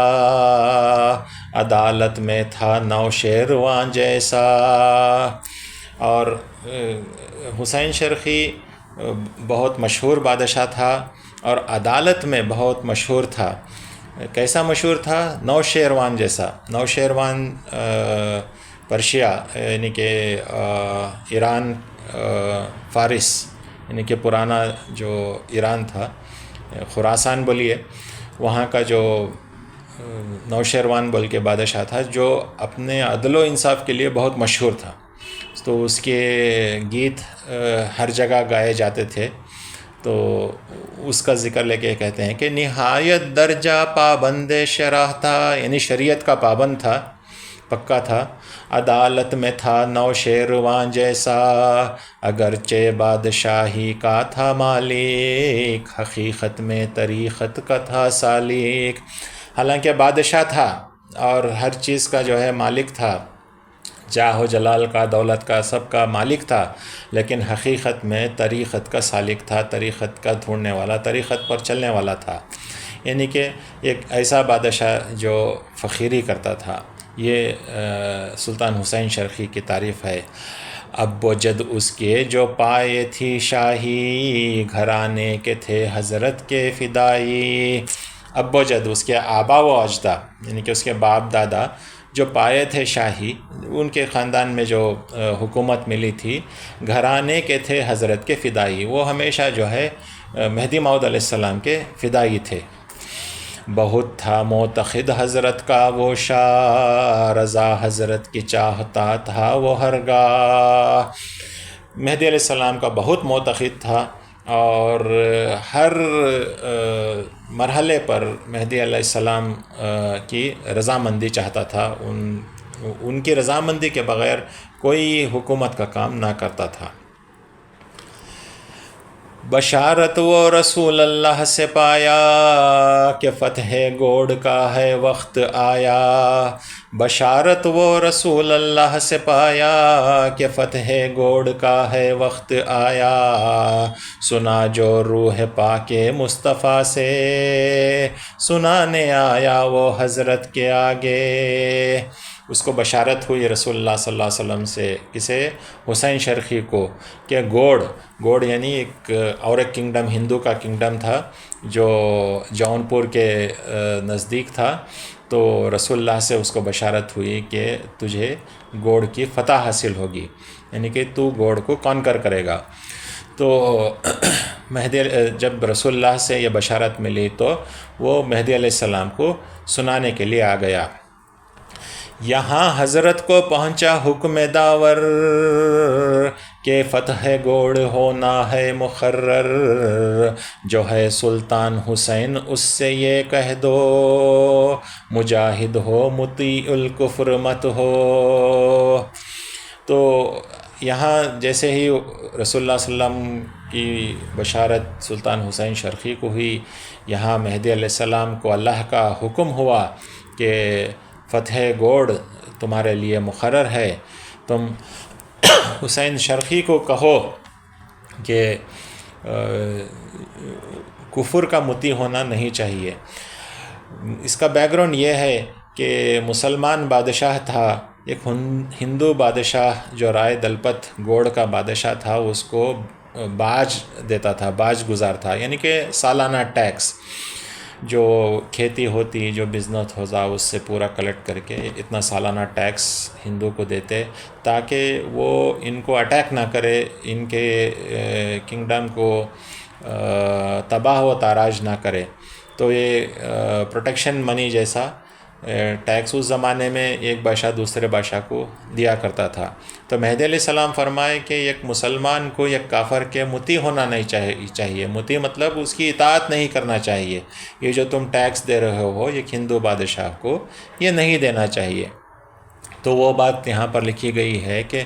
عدالت میں تھا نوشیروان جیسا. اور حسین شرقی بہت مشہور بادشاہ تھا اور عدالت میں بہت مشہور تھا. کیسا مشہور تھا؟ نوشیروان جیسا. نوشیروان پرشیا یعنی کہ ایران، فارس یعنی کہ پرانا جو ایران تھا، خراسان بولیے، وہاں کا جو نوشیروان بول کے بادشاہ تھا جو اپنے عدل و انصاف کے لیے بہت مشہور تھا. تو اس کے گیت ہر جگہ گائے جاتے تھے. تو اس کا ذکر لے کے کہتے ہیں کہ نہایت درجہ پابند شرع تھا، یعنی شریعت کا پابند تھا، پکا تھا. عدالت میں تھا نوشیروان جیسا، اگرچہ بادشاہی کا تھا مالک، حقیقت میں طریقت کا تھا سالک. حالانکہ بادشاہ تھا اور ہر چیز کا جو ہے مالک تھا، جاہ و جلال کا، دولت کا، سب کا مالک تھا، لیکن حقیقت میں طریقت کا سالک تھا، طریقت کا ڈھونڈنے والا، طریقت پر چلنے والا تھا. یعنی کہ ایک ایسا بادشاہ جو فقیری کرتا تھا. یہ سلطان حسین شرقی کی تعریف ہے. اب و جد اس کے جو پائے تھی شاہی، گھرانے کے تھے حضرت کے فدائی. اب و جد اس کے آبا و اجداد یعنی کہ اس کے باپ دادا جو پائے تھے شاہی، ان کے خاندان میں جو حکومت ملی تھی، گھرانے کے تھے حضرت کے فدائی، وہ ہمیشہ جو ہے مہدی موعود علیہ السلام کے فدائی تھے. بہت تھا معتقد حضرت کا وہ شاہ، رضا حضرت کی چاہتا تھا وہ ہرگاہ. مہدی علیہ السلام کا بہت معتقد تھا اور ہر مرحلے پر مہدی علیہ السلام کی رضامندی چاہتا تھا. ان کی رضامندی کے بغیر کوئی حکومت کا کام نہ کرتا تھا. بشارت وہ رسول اللہ سے پایا کہ فتح گوڑ کا ہے وقت آیا. بشارت وہ رسول اللہ سے پایا کہ فتح گوڑ کا ہے وقت آیا. سنا جو روح پاک مصطفیٰ سے، سنانے آیا وہ حضرت کے آگے. اس کو بشارت ہوئی رسول اللہ صلی اللہ علیہ وسلم سے. کسے؟ حسین شرقی کو، کہ گوڑ یعنی ایک اور ایک کنگڈم، ہندو کا کنگڈم تھا جو جونپور کے نزدیک تھا. تو رسول اللہ سے اس کو بشارت ہوئی کہ تجھے گوڑ کی فتح حاصل ہوگی، یعنی کہ تو گوڑ کو کانکر کرے گا. تو مہدی جب رسول اللہ سے یہ بشارت ملی تو وہ مہدی علیہ السلام کو سنانے کے لیے آ گیا. یہاں حضرت کو پہنچا حکم داور کہ فتح گوڑ ہونا ہے مقرر. جو ہے سلطان حسین اس سے یہ کہہ دو، مجاہد ہو مطیع الکفر مت ہو. تو یہاں جیسے ہی رسول اللہ صلی اللہ علیہ وسلم کی بشارت سلطان حسین شرقی کو ہوئی، یہاں مہدی علیہ السلام کو اللہ کا حکم ہوا کہ فتح گوڑ تمہارے لیے مقرر ہے. تم حسین شرقی کو کہو کہ کفر کا مطیع ہونا نہیں چاہیے. اس کا بیک گراؤنڈ یہ ہے کہ مسلمان بادشاہ تھا، ایک ہندو بادشاہ جو رائے دلپت گوڑ کا بادشاہ تھا، اس کو باج دیتا تھا، باج گزار تھا، یعنی کہ سالانہ ٹیکس. جو کھیتی ہوتی، جو بزنس ہوتا اس سے پورا کلیکٹ کر کے اتنا سالانہ ٹیکس ہندو کو دیتے، تاکہ وہ ان کو اٹیک نہ کرے، ان کے کنگڈم کو تباہ و تاراج نہ کرے۔ تو یہ پروٹیکشن منی جیسا ٹیکس اس زمانے میں ایک بادشاہ دوسرے بادشاہ کو دیا کرتا تھا۔ تو مہدی علیہ السلام فرمائے کہ ایک مسلمان کو ایک کافر کے مطیع ہونا نہیں چاہیے۔ مطیع مطلب اس کی اطاعت نہیں کرنا چاہیے۔ یہ جو تم ٹیکس دے رہے ہو ایک ہندو بادشاہ کو، یہ نہیں دینا چاہیے۔ تو وہ بات یہاں پر لکھی گئی ہے کہ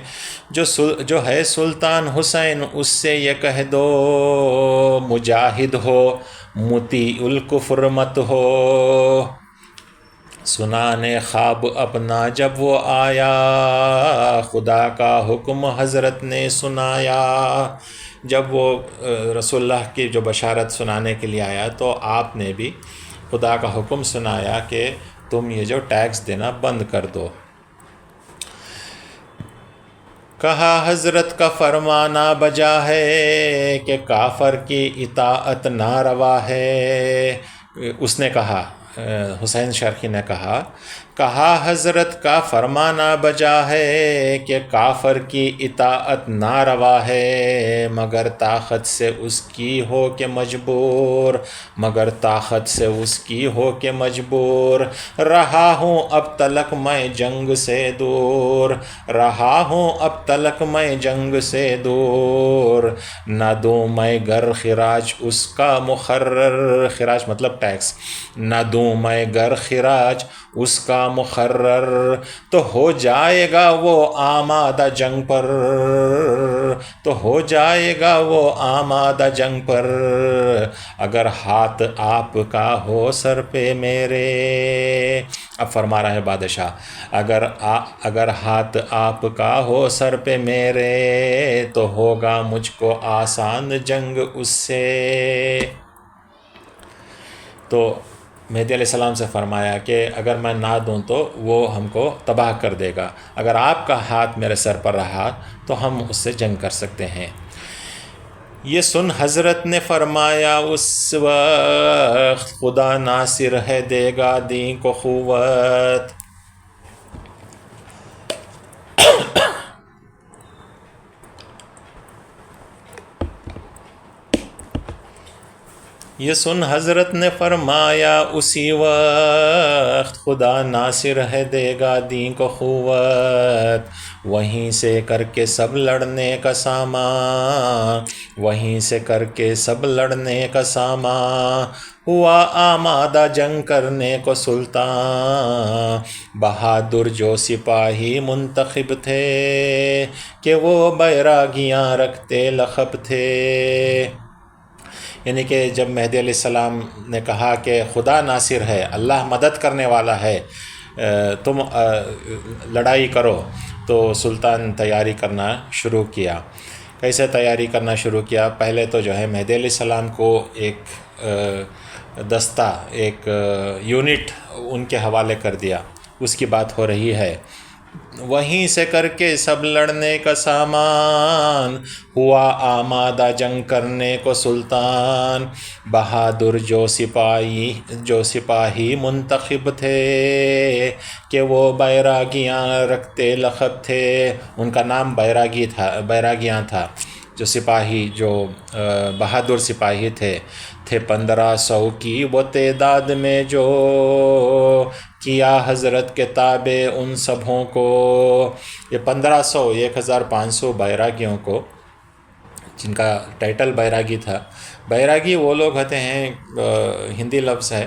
جو ہے سلطان حسین، اس سے یہ کہہ دو مجاہد ہو، مطیع الکفر مت ہو۔ سنانے خواب اپنا جب وہ آیا، خدا کا حکم حضرت نے سنایا۔ جب وہ رسول اللہ کی جو بشارت سنانے کے لیے آیا تو آپ نے بھی خدا کا حکم سنایا کہ تم یہ جو ٹیکس دینا بند کر دو۔ کہا حضرت کا فرمانا بجا ہے کہ کافر کی اطاعت ناروا ہے۔ اس نے کہا، حسین شرقی نے کہا حضرت کا فرمانا بجا ہے کہ کافر کی اطاعت ناروا ہے، مگر طاقت سے اس کی ہو کہ مجبور، مگر طاقت سے اس کی ہو کہ مجبور۔ رہا ہوں اب تلک میں جنگ سے دور، رہا ہوں اب تلک میں جنگ سے دور۔ نہ دوں میں گر خراج اس کا مقرر، خراج مطلب ٹیکس، نہ دوں میں گر خراج اس کا مقرر، تو ہو جائے گا وہ آمادہ جنگ پر، تو ہو جائے گا وہ آمادہ جنگ پر۔ اگر ہاتھ آپ کا ہو سر پہ میرے، اب فرما رہا ہے بادشاہ، اگر ہاتھ آپ کا ہو سر پہ میرے، تو ہوگا مجھ کو آسان جنگ اس سے۔ تو مہدی علیہ السلام سے فرمایا کہ اگر میں نہ دوں تو وہ ہم کو تباہ کر دے گا، اگر آپ کا ہاتھ میرے سر پر رہا تو ہم اس سے جنگ کر سکتے ہیں۔ یہ سن حضرت نے فرمایا اس وقت، خدا ناصر ہے دے گا دین کو قوت۔ یہ سن حضرت نے فرمایا اسی وقت، خدا ناصر ہے دے گا دین کو قوت۔ وہیں سے کر کے سب لڑنے کا سامان، وہیں سے کر کے سب لڑنے کا سامان، ہوا آمادہ جنگ کرنے کو سلطان۔ بہادر جو سپاہی منتخب تھے، کہ وہ بیراگیاں رکھتے لقب تھے۔ یعنی کہ جب مہدی علیہ السلام نے کہا کہ خدا ناصر ہے، اللہ مدد کرنے والا ہے، تم لڑائی کرو، تو سلطان تیاری کرنا شروع کیا۔ کیسے تیاری کرنا شروع کیا؟ پہلے تو جو ہے مہدی علیہ السلام کو ایک دستہ، ایک یونٹ ان کے حوالے کر دیا، اس کی بات ہو رہی ہے۔ وہیں سے کر کے سب لڑنے کا سامان، ہوا آمادہ جنگ کرنے کو سلطان۔ بہادر جو سپاہی منتخب تھے، کہ وہ بیراگیاں رکھتے لقب تھے، ان کا نام بیراگیاں تھا۔ جو سپاہی، جو بہادر سپاہی تھے 1500 کی وہ تعداد میں، جو کیا حضرت کے تابع ان سبھوں کو۔ یہ 1500 بیراگیوں کو، جن کا ٹائٹل بیراگی تھا۔ بیراگی وہ لوگ ہوتے ہیں، ہندی لفظ ہے،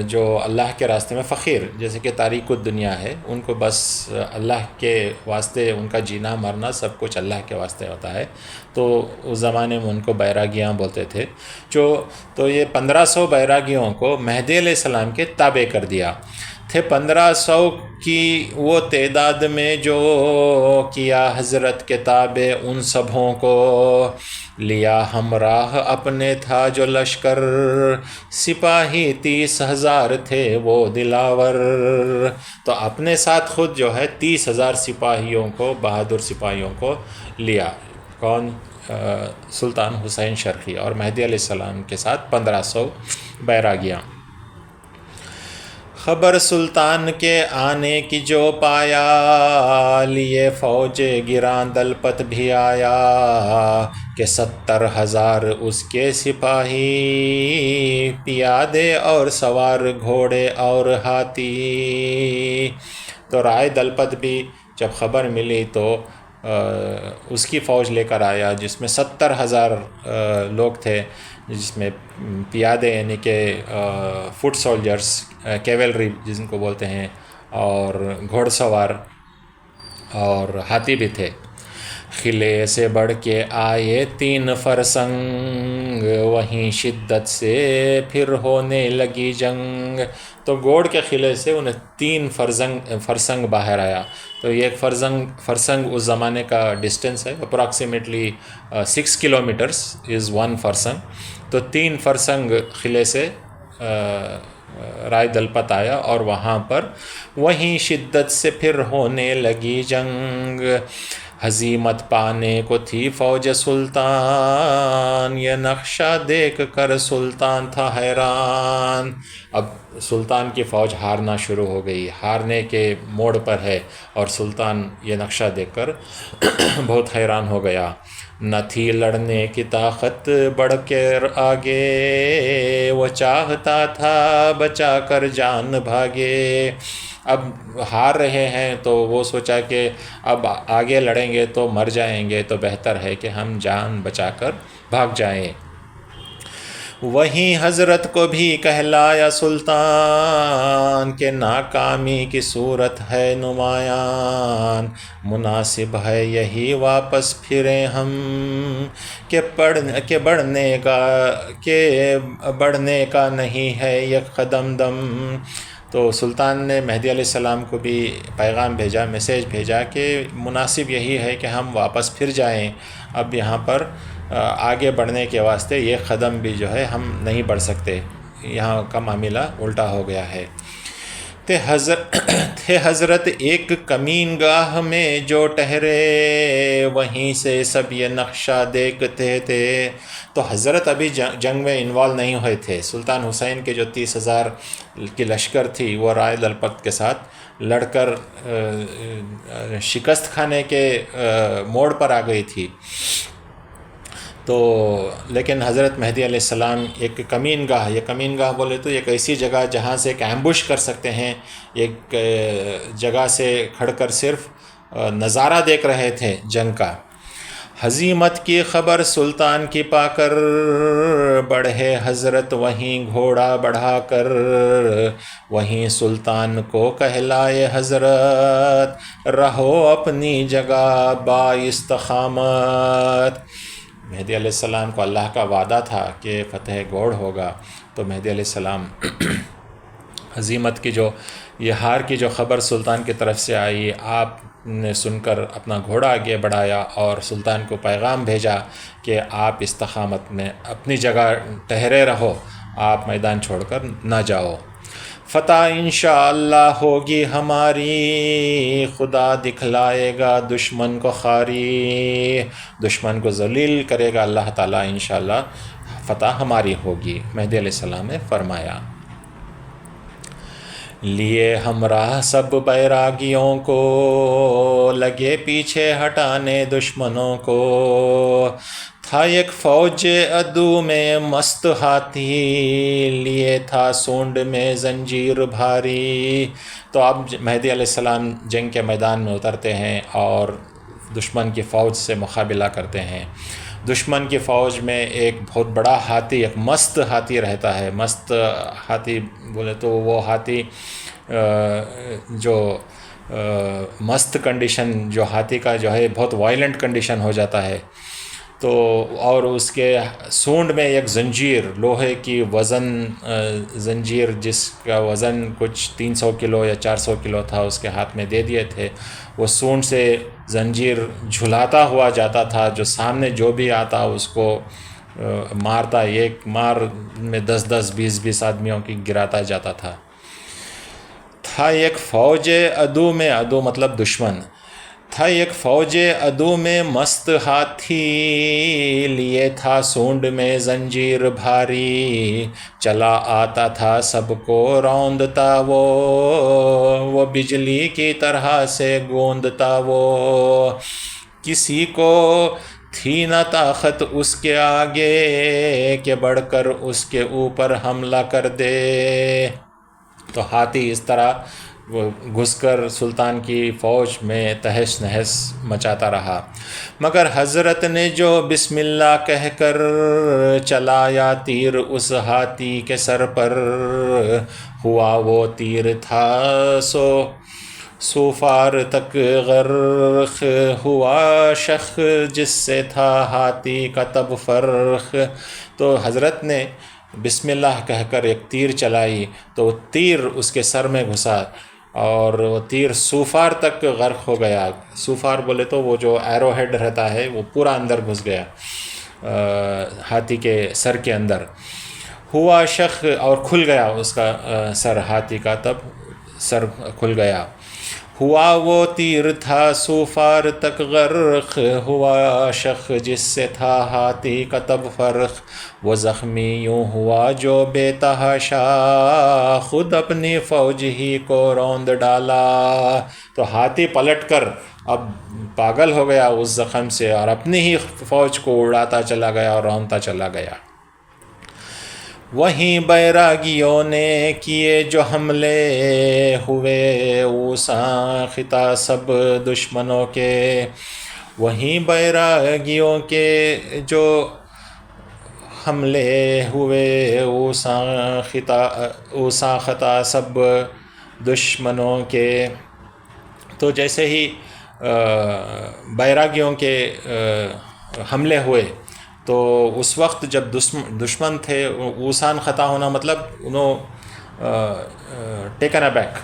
جو اللہ کے راستے میں فقیر، جیسے کہ تاریک الدنیا ہے، ان کو بس اللہ کے واسطے ان کا جینا مرنا سب کچھ اللہ کے واسطے ہوتا ہے، تو اس زمانے میں ان کو بیراگیاں بولتے تھے۔ تو یہ 1500 بیراگیوں کو مہدی علیہ السلام کے تابع کر دیا تھے۔ 1500 کی وہ تعداد میں، جو کیا حضرت کے تابع ان سبھوں کو۔ لیا ہمراہ اپنے تھا جو لشکر، سپاہی 30,000 تھے وہ دلاور۔ تو اپنے ساتھ خود جو ہے 30,000 سپاہیوں کو، بہادر سپاہیوں کو لیا، کون؟ سلطان حسین شرقی، اور مہدی علیہ السلام کے ساتھ 1500 بیراگیاں۔ خبر سلطان کے آنے کی جو پایا، لیے فوج گراں دلپت بھی آیا، کہ 70,000 اس کے سپاہی، پیادے اور سوار گھوڑے اور ہاتھی۔ تو رائے دلپت بھی جب خبر ملی تو اس کی فوج لے کر آیا، جس میں 70,000 لوگ تھے، جس میں پیادے یعنی کہ فٹ سولجرز، کیولری جن کو بولتے ہیں، اور گھوڑ سوار اور ہاتھی بھی تھے۔ قلعے سے بڑھ کے آئے 3 فرسنگ، وہیں شدت سے پھر ہونے لگی جنگ۔ تو گوڑ کے قلعے سے انہیں 3 فرسنگ باہر آیا۔ تو یہ ایک فرسنگ اس زمانے کا ڈسٹینس ہے، اپراکسیمیٹلی 6 کلومیٹرز از 1 فرسنگ۔ تو 3 فرسنگ قلعے سے رائے دلپت آیا، اور وہاں پر وہیں شدت سے پھر ہونے لگی جنگ۔ ہزیمت پانے کو تھی فوج سلطان، یہ نقشہ دیکھ کر سلطان تھا حیران۔ اب سلطان کی فوج ہارنا شروع ہو گئی، ہارنے کے موڑ پر ہے، اور سلطان یہ نقشہ دیکھ کر بہت حیران ہو گیا۔ نہ تھی لڑنے کی طاقت بڑھ کر آگے، وہ چاہتا تھا بچا کر جان بھاگے۔ اب ہار رہے ہیں تو وہ سوچا کہ اب آگے لڑیں گے تو مر جائیں گے، تو بہتر ہے کہ ہم جان بچا کر بھاگ جائیں۔ وہیں حضرت کو بھی کہلایا سلطان، کہ ناکامی کی صورت ہے نمایاں، مناسب ہے یہی واپس پھریں ہم، کہ بڑھنے کا نہیں ہے یک قدم دم۔ تو سلطان نے مہدی علیہ السلام کو بھی پیغام بھیجا، میسیج بھیجا کہ مناسب یہی ہے کہ ہم واپس پھر جائیں، اب یہاں پر آگے بڑھنے کے واسطے یہ قدم بھی جو ہے ہم نہیں بڑھ سکتے، یہاں کا معاملہ الٹا ہو گیا ہے۔ تھے حضرت ایک کمین گاہ میں جو ٹھہرے، وہیں سے سب یہ نقشہ دیکھتے تھے۔ تو حضرت ابھی جنگ میں انوالو نہیں ہوئے تھے۔ سلطان حسین کے جو 30,000 کی لشکر تھی وہ رائے دلپت کے ساتھ لڑ کر شکست کھانے کے موڑ پر آ گئی تھی۔ تو لیکن حضرت مہدی علیہ السلام ایک کمین گاہ، یہ کمین گاہ بولے تو ایک ایسی جگہ جہاں سے ایک ایمبوش کر سکتے ہیں، ایک جگہ سے کھڑ کر صرف نظارہ دیکھ رہے تھے جنگ کا۔ ہزیمت کی خبر سلطان کی پا کر، بڑھے حضرت وہیں گھوڑا بڑھا کر، وہیں سلطان کو کہلائے حضرت، رہو اپنی جگہ با استقامت۔ مہدی علیہ السلام کو اللہ کا وعدہ تھا کہ فتح گوڑ ہوگا، تو مہدی علیہ السلام ہزیمت کی جو یہ ہار کی جو خبر سلطان کی طرف سے آئی، آپ نے سن کر اپنا گھوڑا آگے بڑھایا اور سلطان کو پیغام بھیجا کہ آپ استقامت میں اپنی جگہ ٹھہرے رہو، آپ میدان چھوڑ کر نہ جاؤ۔ فتح انشاءاللہ ہوگی ہماری، خدا دکھلائے گا دشمن کو خاری، دشمن کو ذلیل کرے گا اللہ تعالیٰ، انشاءاللہ فتح ہماری ہوگی، مہدی علیہ السلام نے فرمایا۔ لیے ہمراہ سب بیراگیوں کو، لگے پیچھے ہٹانے دشمنوں کو، تھا ایک فوج عدو میں مست ہاتھی، لیے تھا سونڈ میں زنجیر بھاری۔ تو اب مہدی علیہ السلام جنگ کے میدان میں اترتے ہیں اور دشمن کی فوج سے مقابلہ کرتے ہیں۔ دشمن کی فوج میں ایک بہت بڑا ہاتھی، ایک مست ہاتھی رہتا ہے۔ مست ہاتھی بولے تو وہ ہاتھی جو مست کنڈیشن، جو ہاتھی کا جو ہے بہت وائلنٹ کنڈیشن ہو جاتا ہے، تو اور اس کے سونڈ میں ایک زنجیر، لوہے کی وزن زنجیر، جس کا وزن کچھ 300 کلو یا 400 کلو تھا، اس کے ہاتھ میں دے دیے تھے۔ وہ سونڈ سے زنجیر جھلاتا ہوا جاتا تھا، جو سامنے جو بھی آتا اس کو مارتا، ایک مار میں 10-10 20-20 آدمیوں کی گراتا جاتا تھا۔ ایک فوج عدو میں، عدو مطلب دشمن، تھا ایک فوج عدو میں مست ہاتھی، لیے تھا سونڈ میں زنجیر بھاری، چلا آتا تھا سب کو روندتا وہ بجلی کی طرح سے گوندتا وہ، کسی کو تھی نہ طاقت اس کے آگے کہ بڑھ کر اس کے اوپر حملہ کر دے۔ تو ہاتھی اس طرح وہ گھس کر سلطان کی فوج میں تہس نہس مچاتا رہا، مگر حضرت نے جو بسم اللہ کہہ کر چلایا تیر اس ہاتھی کے سر پر، ہوا وہ تیر تھا سوفار تک غرق، ہوا شخ جس سے تھا ہاتھی کا تب فرق۔ تو حضرت نے بسم اللہ کہہ کر ایک تیر چلائی تو تیر اس کے سر میں گھسا اور وہ تیر سوفار تک غرق ہو گیا۔ سوفار بولے تو وہ جو ایرو ہیڈ رہتا ہے وہ پورا اندر گھس گیا ہاتھی کے سر کے اندر۔ ہوا شخ اور کھل گیا اس کا سر، ہاتھی کا تب سر کھل گیا۔ ہوا وہ تیر تھا سوفار تک غرق، ہوا شخ جس سے تھا ہاتھی کا تب فرق، وہ زخمی یوں ہوا جو بے تحاشا، خود اپنی فوج ہی کو روند ڈالا۔ تو ہاتھی پلٹ کر اب پاگل ہو گیا اس زخم سے اور اپنی ہی فوج کو اڑاتا چلا گیا اور روندتا چلا گیا۔ وہیں بیراگیوں نے کیے جو حملے ہوئے اوساں خطا سب دشمنوں کے، وہیں بیراگیوں کے جو حملے ہوئے اوساں خطا سب دشمنوں کے۔ تو جیسے ہی بیراگیوں کے حملے ہوئے تو اس وقت جب دشمن تھے، اوسان خطا ہونا مطلب انہوں ٹیکن ابیک،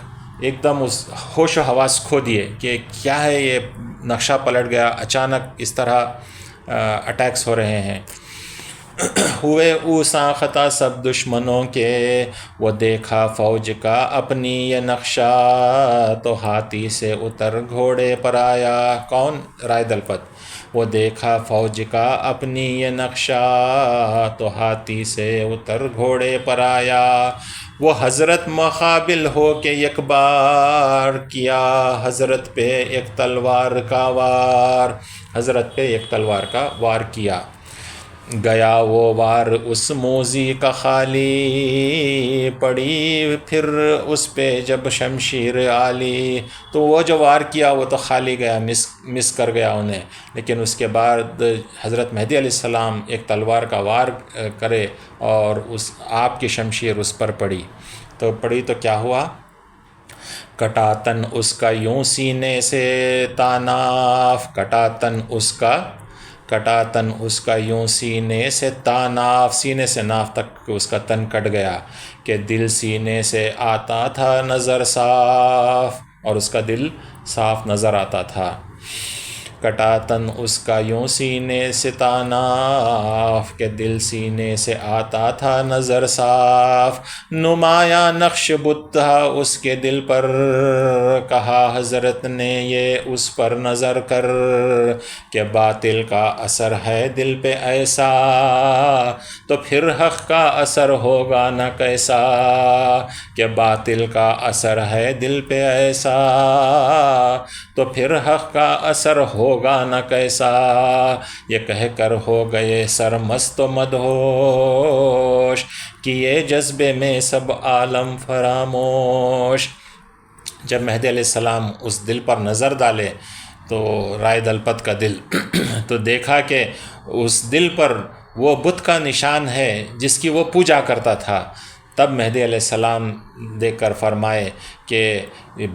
ایک دم اس ہوش و حواس کھو دیے کہ کیا ہے یہ نقشہ پلٹ گیا، اچانک اس طرح اٹیکس ہو رہے ہیں۔ ہوئے اوساں خطا سب دشمنوں کے، وہ دیکھا فوج کا اپنی یہ نقشہ، تو ہاتھی سے اتر گھوڑے پر آیا۔ کون؟ رائے دلپت۔ وہ دیکھا فوج کا اپنی یہ نقشہ، تو ہاتھی سے اتر گھوڑے پر آیا۔ وہ حضرت مقابل ہو کے یک بار کیا، حضرت پہ ایک تلوار کا وار، حضرت پہ ایک تلوار کا وار کیا۔ گیا وہ وار اس موذی کا خالی، پڑی پھر اس پہ جب شمشیر عالی۔ تو وہ جو وار کیا وہ تو خالی گیا، مس کر گیا انہیں، لیکن اس کے بعد حضرت مہدی علیہ السلام ایک تلوار کا وار کرے اور آپ کی شمشیر اس پر پڑی۔ تو پڑی تو کیا ہوا؟ کٹا تن اس کا یوں سینے سے تاناف، کٹا تن اس کا یوں سینے سے تاناف، سینے سے ناف تک اس کا تن کٹ گیا، کہ دل سینے سے آتا تھا نظر صاف، اور اس کا دل صاف نظر آتا تھا۔ کٹا تن اس کا یوں سینے سے تاناف، کہ دل سینے سے آتا تھا نظر صاف۔ نمایاں نقش بت تھا اس کے دل پر، کہا حضرت نے یہ اس پر نظر کر، کہ باطل کا اثر ہے دل پہ ایسا، تو پھر حق کا اثر ہوگا نہ کیسا، کہ باطل کا اثر ہے دل پہ ایسا، تو پھر حق کا اثر ہوگا نہ کیسا۔ یہ کہہ کر ہو گئے سرمست و مدہوش، کیے جذبے میں سب عالم فراموش۔ جب مہدی علیہ السلام اس دل پر نظر ڈالے تو رائے دلپت کا دل تو دیکھا کہ اس دل پر وہ بت کا نشان ہے جس کی وہ پوجا کرتا تھا۔ تب مہدی علیہ السلام دیکھ کر فرمائے کہ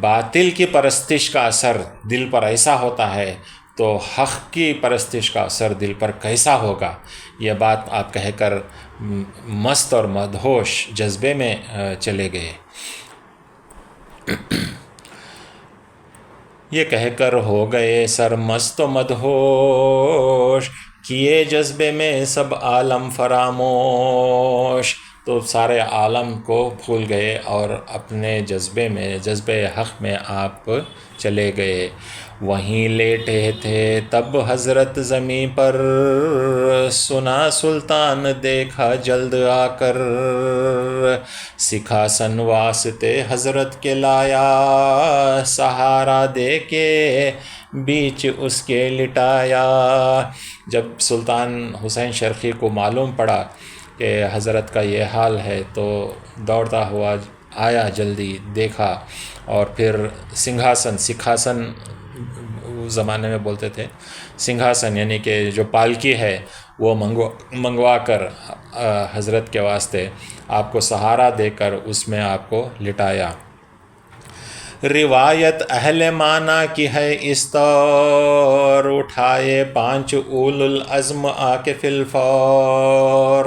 باطل کی پرستش کا اثر دل پر ایسا ہوتا ہے تو حق کی پرستش کا اثر دل پر کیسا ہوگا۔ یہ بات آپ کہہ کر مست اور مدہوش جذبے میں چلے گئے۔ یہ کہہ کر ہو گئے سرمست و مدہوش، کیے جذبے میں سب عالم فراموش۔ تو سارے عالم کو بھول گئے اور اپنے جذبے میں، جذبے حق میں آپ چلے گئے۔ وہیں لیٹے تھے تب حضرت زمیں پر، سنا سلطان دیکھا جلد آ کر، سکھاسن واسطے حضرت کے لایا، سہارا دے کے بیچ اس کے لٹایا۔ جب سلطان حسین شرقی کو معلوم پڑا کہ حضرت کا یہ حال ہے تو دوڑتا ہوا آیا، جلدی دیکھا، اور پھر سکھاسن اس زمانے میں بولتے تھے، سنگھاسن یعنی کہ جو پالکی ہے وہ منگوا کر حضرت کے واسطے آپ کو سہارا دے کر اس میں آپ کو لٹایا۔ روایت اہل معنی کی ہے اس طور، اٹھائے 5 اولو العزم آ کے فی الفور۔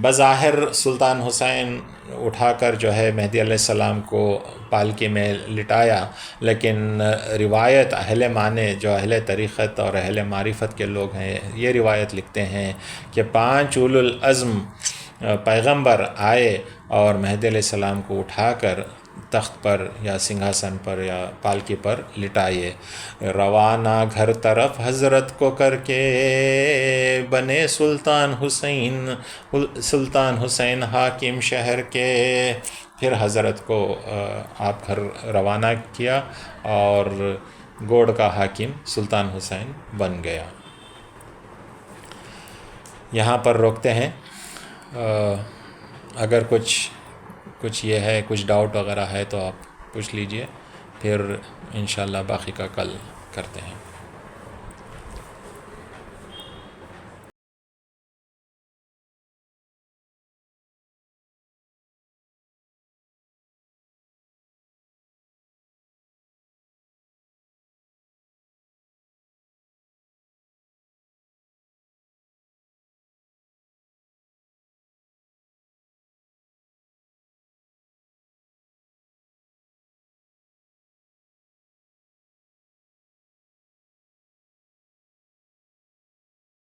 بظاہر سلطان حسین اٹھا کر جو ہے مہدی علیہ السلام کو پالکی میں لٹایا، لیکن روایت اہل معنی جو اہل طریقت اور اہل معرفت کے لوگ ہیں یہ روایت لکھتے ہیں کہ 5 اولو العزم پیغمبر آئے اور مہدی علیہ السلام کو اٹھا کر تخت پر یا سنگھاسن پر یا پالکی پر لٹائے۔ روانہ گھر طرف حضرت کو کر کے، بنے سلطان حسین حاکم شہر کے۔ پھر حضرت کو آپ گھر روانہ کیا اور گوڑ کا حاکم سلطان حسین بن گیا۔ یہاں پر روکتے ہیں، اگر کچھ یہ ہے، کچھ ڈاؤٹ وغیرہ ہے تو آپ پوچھ لیجئے، پھر انشاءاللہ باقی کا کل کرتے ہیں۔